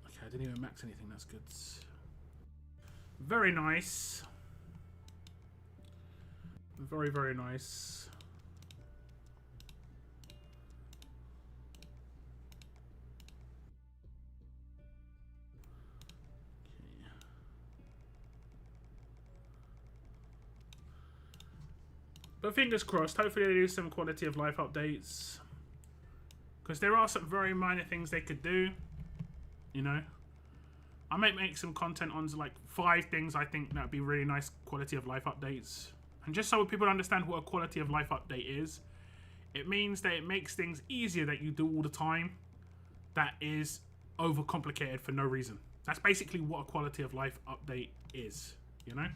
[SPEAKER 1] Okay, I didn't even max anything. That's good. Very nice. Very, very nice. But fingers crossed, hopefully they do some quality of life updates. Because there are some very minor things they could do. You know? I might make some content on like 5 things I think that would be really nice quality of life updates. And just so people understand what a quality of life update is, it means that it makes things easier that you do all the time that is overcomplicated for no reason. That's basically what a quality of life update is, you know?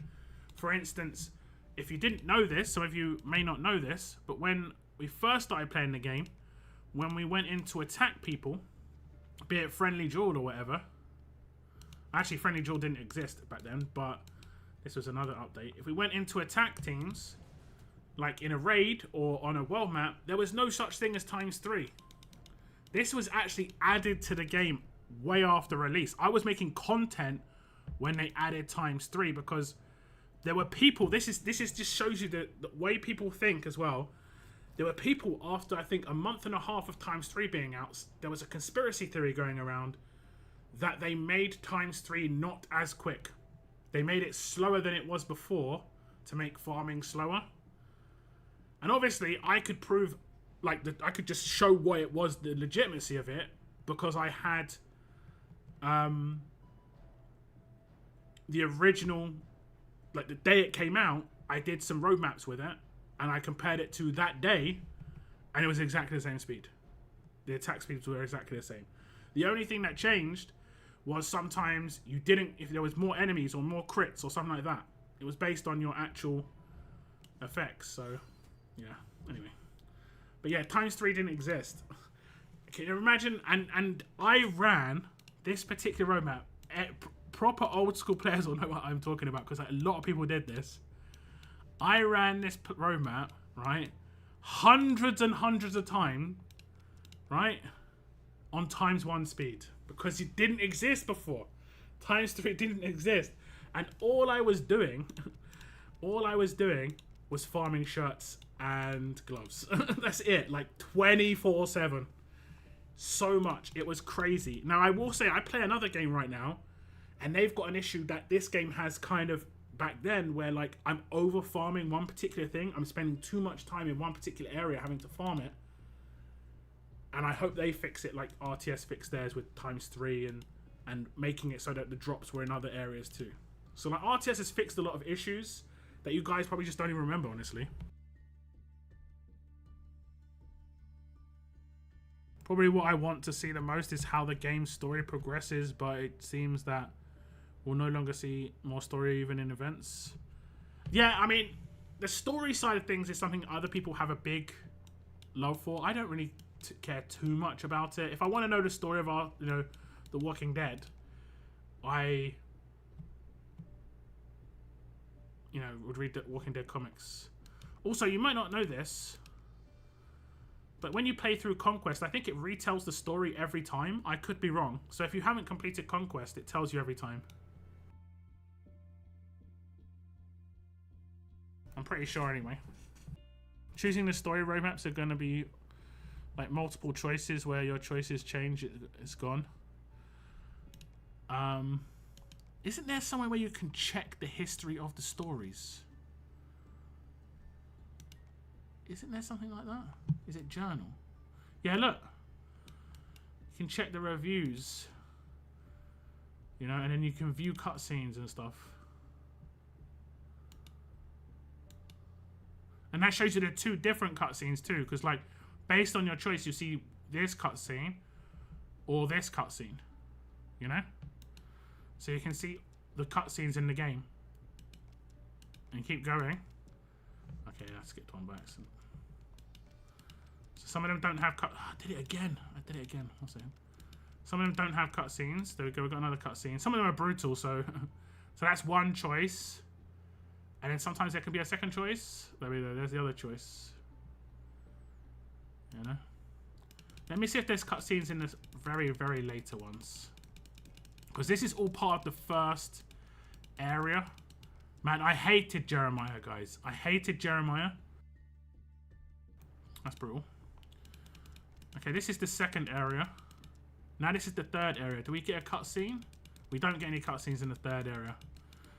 [SPEAKER 1] For instance, if you didn't know this, some of you may not know this, but when we first started playing the game, when we went in to attack people, be it Friendly Duel or whatever, actually Friendly Duel didn't exist back then, but this was another update. If we went into attack teams, like in a raid or on a world map, there was no such thing as ×3. This was actually added to the game way after release. I was making content when they added ×3 because there were people. This is just shows you the way people think as well. There were people after I think a month and a half of ×3 being out. There was a conspiracy theory going around that they made ×3 not as quick. They made it slower than it was before to make farming slower. And obviously, I could prove, like, I could just show what it was, the legitimacy of it, because I had the original, like, the day it came out, I did some roadmaps with it, and I compared it to that day, and it was exactly the same speed. The attack speeds were exactly the same. The only thing that changed was sometimes you didn't, if there was more enemies or more crits or something like that. It was based on your actual effects, so, yeah, anyway. But yeah, ×3 didn't exist. Can you imagine? And I ran this particular roadmap. Proper old school players will know what I'm talking about because a lot of people did this. I ran this roadmap, right, hundreds and hundreds of times, right, on ×1 speed because it didn't exist before. ×3 didn't exist, and all I was doing was farming shirts and gloves. That's it, like 24/7. So much. It was crazy. Now, I will say I play another game right now, and they've got an issue that this game has kind of back then where, like, I'm over farming one particular thing. I'm spending too much time in one particular area having to farm it. And I hope they fix it like RTS fixed theirs with ×3 and making it so that the drops were in other areas too. So, like, RTS has fixed a lot of issues that you guys probably just don't even remember, honestly. Probably what I want to see the most is how the game's story progresses, but it seems that we'll no longer see more story even in events. Yeah, I mean, the story side of things is something other people have a big love for. I don't really care too much about it. If I want to know the story of our, The Walking Dead, I would read the Walking Dead comics. Also, you might not know this, but when you play through Conquest, I think it retells the story every time. I could be wrong. So if you haven't completed Conquest, it tells you every time. I'm pretty sure anyway. Choosing the story roadmaps are going to be like multiple choices where your choices change. It's gone. Isn't there somewhere where you can check the history of the stories? Isn't there something like that? Is it journal? Yeah, look. You can check the reviews. And then you can view cutscenes and stuff. And that shows you the two different cutscenes too, because, like, based on your choice, you see this cutscene or this cutscene. So you can see the cutscenes in the game. And keep going. Okay, I skipped one by accident. So some of them don't have I did it again. One second. Some of them don't have cutscenes. There we go. We've got another cutscene. Some of them are brutal, so so that's one choice. And then sometimes there can be a second choice. There we go. There's the other choice. Let me see if there's cutscenes in the very, very later ones. Because this is all part of the first area. Man, I hated Jeremiah, guys. I hated Jeremiah. That's brutal. Okay, this is the second area. Now this is the third area. Do we get a cutscene? We don't get any cutscenes in the third area.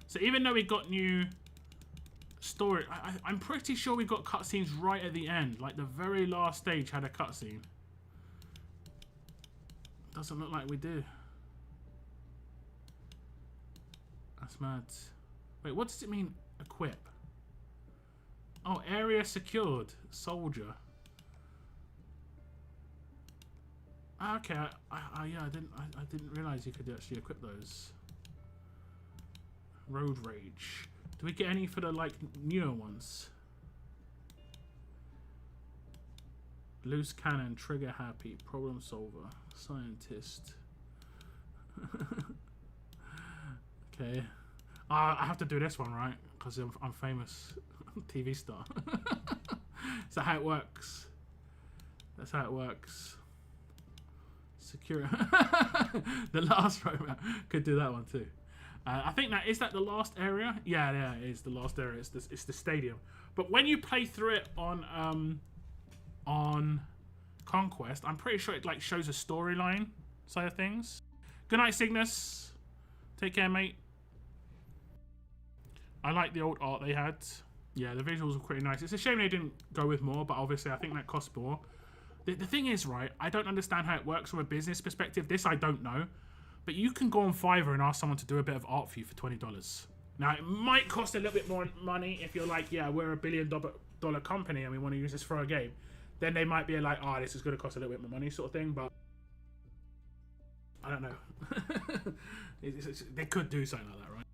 [SPEAKER 1] So even though we got new story, I'm pretty sure we got cutscenes right at the end. Like the very last stage had a cutscene. Doesn't look like we do. That's mad. Wait, what does it mean, equip? Oh, area secured. Soldier. Okay, yeah, I didn't realize you could actually equip those. Road rage. Do we get any for the, like, newer ones? Loose cannon, trigger happy, problem solver, scientist. Okay. I have to do this one, right? Because I'm famous. TV star. Is that how it works? That's how it works. Secure. The last roadmap could do that one too. I think is that the last area? Yeah, it is the last area. It's the stadium. But when you play through it on Conquest, I'm pretty sure it like shows a storyline side of things. Good night, Cygnus. Take care, mate. I like the old art they had. Yeah, the visuals were pretty nice. It's a shame they didn't go with more, but obviously I think that costs more. The thing is, right, I don't understand how it works from a business perspective. This I don't know. But you can go on Fiverr and ask someone to do a bit of art for you for $20. Now, it might cost a little bit more money if you're like, yeah, we're $1 billion company and we want to use this for a game. Then they might be like, oh, this is going to cost a little bit more money sort of thing. But I don't know. They could do something like that, right?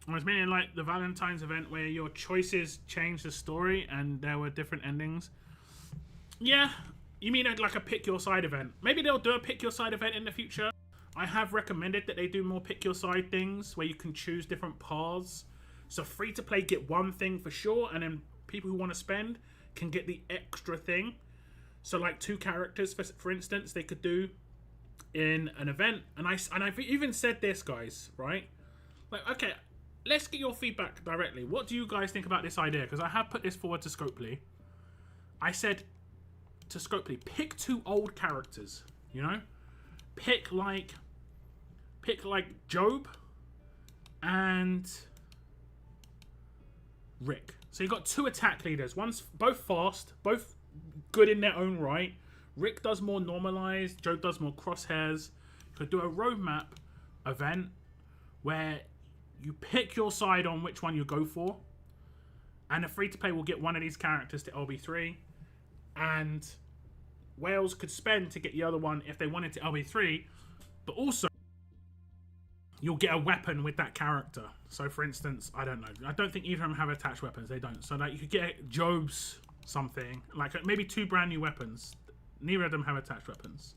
[SPEAKER 1] I was meaning like the Valentine's event where your choices change the story and there were different endings. Yeah, you mean like a pick your side event. Maybe they'll do a pick your side event in the future. I have recommended that they do more pick your side things where you can choose different paths. So free to play get one thing for sure, and then people who want to spend can get the extra thing. So like 2 characters for instance they could do in an event. And I've even said this, guys, right? Like, okay, let's get your feedback directly. What do you guys think about this idea? Because I have put this forward to Scopely. I said to Scopely, pick 2 old characters, you know? Pick like Job and Rick. So you got 2 attack leaders. One's both fast, both good in their own right. Rick does more normalized, Job does more crosshairs. You could do a roadmap event where you pick your side on which one you go for, and a free-to-play will get one of these characters to LB3, and Wales could spend to get the other one if they wanted to LB3, but also you'll get a weapon with that character. So for instance, I don't know, I don't think either of them have attached weapons. They don't. So like you could get Job's something, like maybe 2 brand new weapons. Neither of them have attached weapons.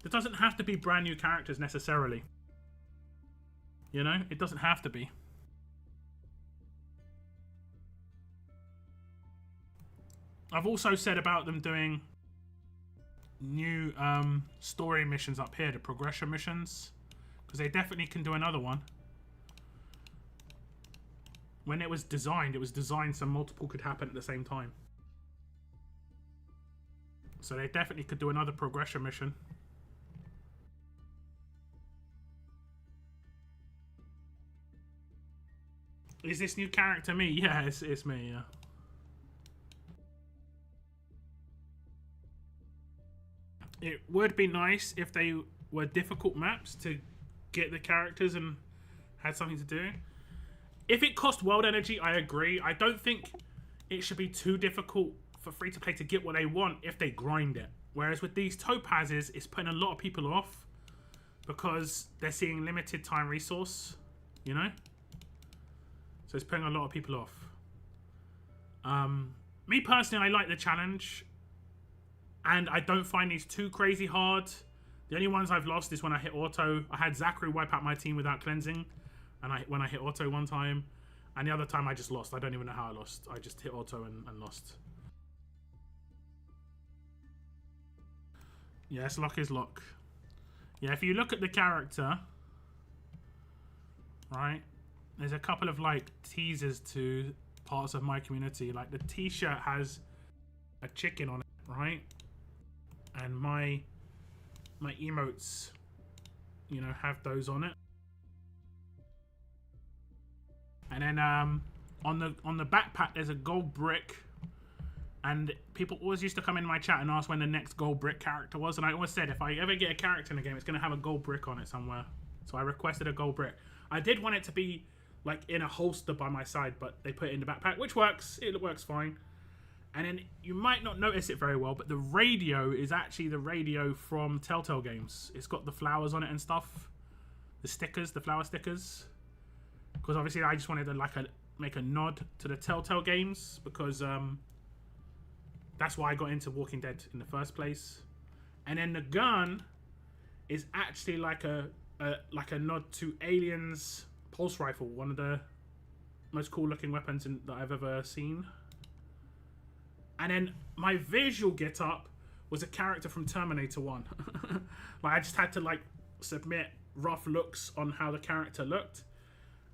[SPEAKER 1] It doesn't have to be brand new characters necessarily. You know, it doesn't have to be. I've also said about them doing new story missions up here, the progression missions, because they definitely can do another one. When it was designed so multiple could happen at the same time. So they definitely could do another progression mission. Is this new character me? Yeah, it's me, yeah. It would be nice if they were difficult maps to get the characters and had something to do. If it cost world energy, I agree. I don't think it should be too difficult for free-to-play to get what they want if they grind it. Whereas with these topazes, it's putting a lot of people off because they're seeing limited time resource, you know? So it's putting a lot of people off. Me personally, I like the challenge. And I don't find these too crazy hard. The only ones I've lost is when I hit auto. I had Zachary wipe out my team without cleansing. And when I hit auto one time. And the other time I just lost. I don't even know how I lost. I just hit auto and lost. Yes, Locke is Locke. Yeah, if you look at the character, right, there's a couple of like teasers to parts of my community. Like the t-shirt has a chicken on it, right? And my emotes, you know, have those on it. And then on the backpack there's a gold brick. And people always used to come in my chat and ask when the next gold brick character was. And I always said, if I ever get a character in the game, it's going to have a gold brick on it somewhere. So I requested a gold brick. I did want it to be like in a holster by my side, but they put it in the backpack, which works. It works fine. And then you might not notice it very well, but the radio is actually the radio from Telltale games. It's got the flowers on it and stuff. The stickers, the flower stickers. Because obviously I just wanted to like make a nod to the Telltale games because That's why I got into Walking Dead in the first place. And then the gun is actually like a nod to Alien's pulse rifle, one of the most cool looking weapons that I've ever seen. And then my visual get up was a character from Terminator 1. Like, I just had to like submit rough looks on how the character looked,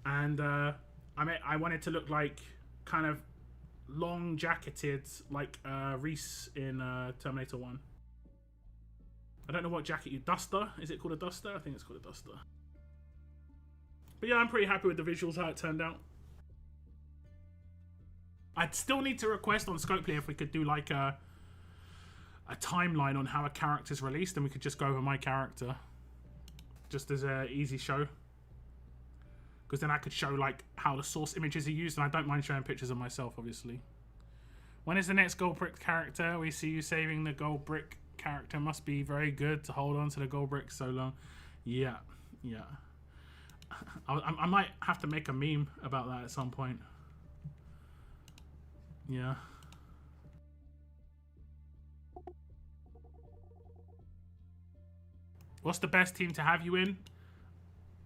[SPEAKER 1] and I wanted to look like kind of long jacketed, like Reese in Terminator 1. I don't know what jacket you... Duster? Is it called a Duster? I think it's called a Duster. But yeah, I'm pretty happy with the visuals, how it turned out. I'd still need to request on Scopely if we could do like a timeline on how a character's released, and we could just go over my character. Just as an easy show. Because then I could show like how the source images are used, and I don't mind showing pictures of myself, obviously. When is the next gold brick character? We see you saving the gold brick character. Must be very good to hold on to the gold brick so long. Yeah, yeah. I might have to make a meme about that at some point. Yeah. What's the best team to have you in?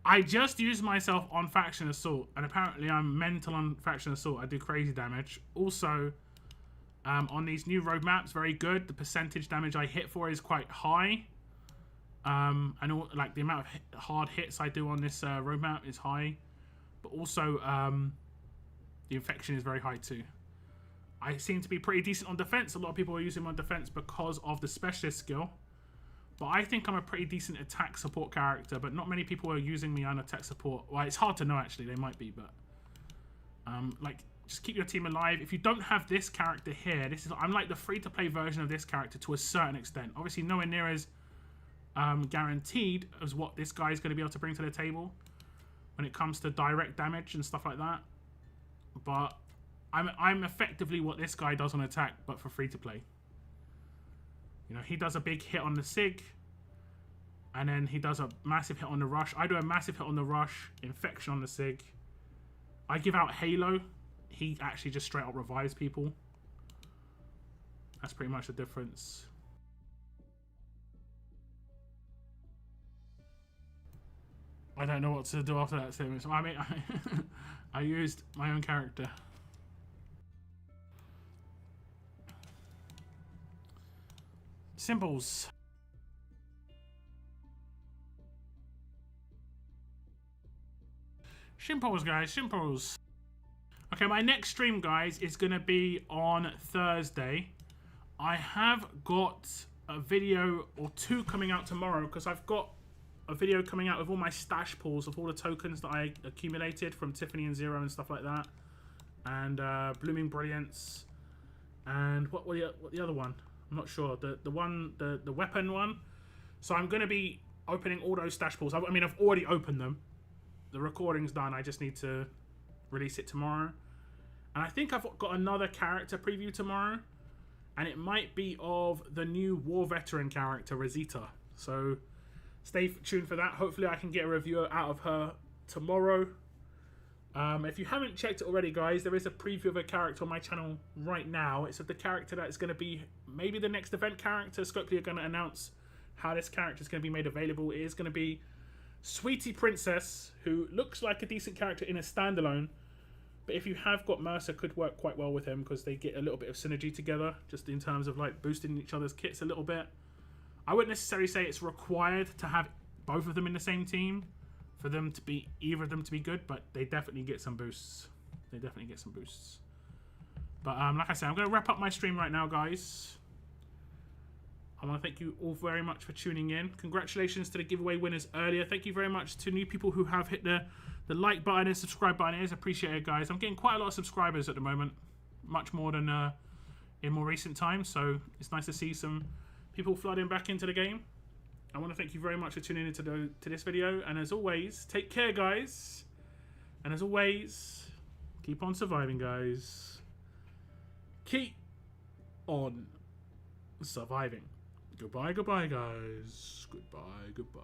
[SPEAKER 1] I just used myself on Faction Assault, and apparently I'm mental on Faction Assault. I do crazy damage. Also, on these new roadmaps, very good. The percentage damage I hit for is quite high. And all, like the amount of hard hits I do on this roadmap is high. But also, the infection is very high too. I seem to be pretty decent on defense. A lot of people are using my defense because of the specialist skill. But I think I'm a pretty decent attack support character, but not many people are using me on attack support. Well, it's hard to know actually, they might be, but like, just keep your team alive. If you don't have this character here, I'm like the free-to-play version of this character to a certain extent. Obviously, nowhere near as guaranteed as what this guy is going to be able to bring to the table when it comes to direct damage and stuff like that. But I'm effectively what this guy does on attack, but for free-to-play. You know, he does a big hit on the SIG, and then he does a massive hit on the rush. I do a massive hit on the rush, infection on the SIG. I give out Halo. He actually just straight up revives people. That's pretty much the difference. I don't know what to do after that statement. So, I mean, I used my own character. Symbols. Simples, guys. Simples. Okay, my next stream, guys, is going to be on Thursday. I have got a video or two coming out tomorrow because I've got a video coming out with all my stash pools of all the tokens that I accumulated from Tiffany and Zero and stuff like that. And Blooming Brilliance. And what the other one? I'm not sure. The weapon one. So I'm going to be opening all those stash pools. I mean, I've already opened them. The recording's done. I just need to release it tomorrow. And I think I've got another character preview tomorrow. And it might be of the new War Veteran character, Rosita. So stay tuned for that. Hopefully I can get a review out of her tomorrow. If you haven't checked it already, guys, there is a preview of a character on my channel right now. It's of the character that's going to be maybe the next event character. Scopely are going to announce how this character is going to be made available. It is going to be Sweetie Princess, who looks like a decent character in a standalone. But if you have got Mercer, could work quite well with him because they get a little bit of synergy together, just in terms of like boosting each other's kits a little bit. I wouldn't necessarily say it's required to have both of them in the same team for them to be, either of them to be good, but they definitely get some boosts. They definitely get some boosts. But like I said, I'm going to wrap up my stream right now, guys. I want to thank you all very much for tuning in. Congratulations to the giveaway winners earlier. Thank you very much to new people who have hit the like button and subscribe button. It is appreciated, guys. I'm getting quite a lot of subscribers at the moment. Much more than in more recent times. So it's nice to see some people flooding back into the game. I want to thank you very much for tuning into to this video. And as always, take care, guys. And as always, keep on surviving, guys. Keep on surviving. Goodbye, goodbye, guys. Goodbye, goodbye.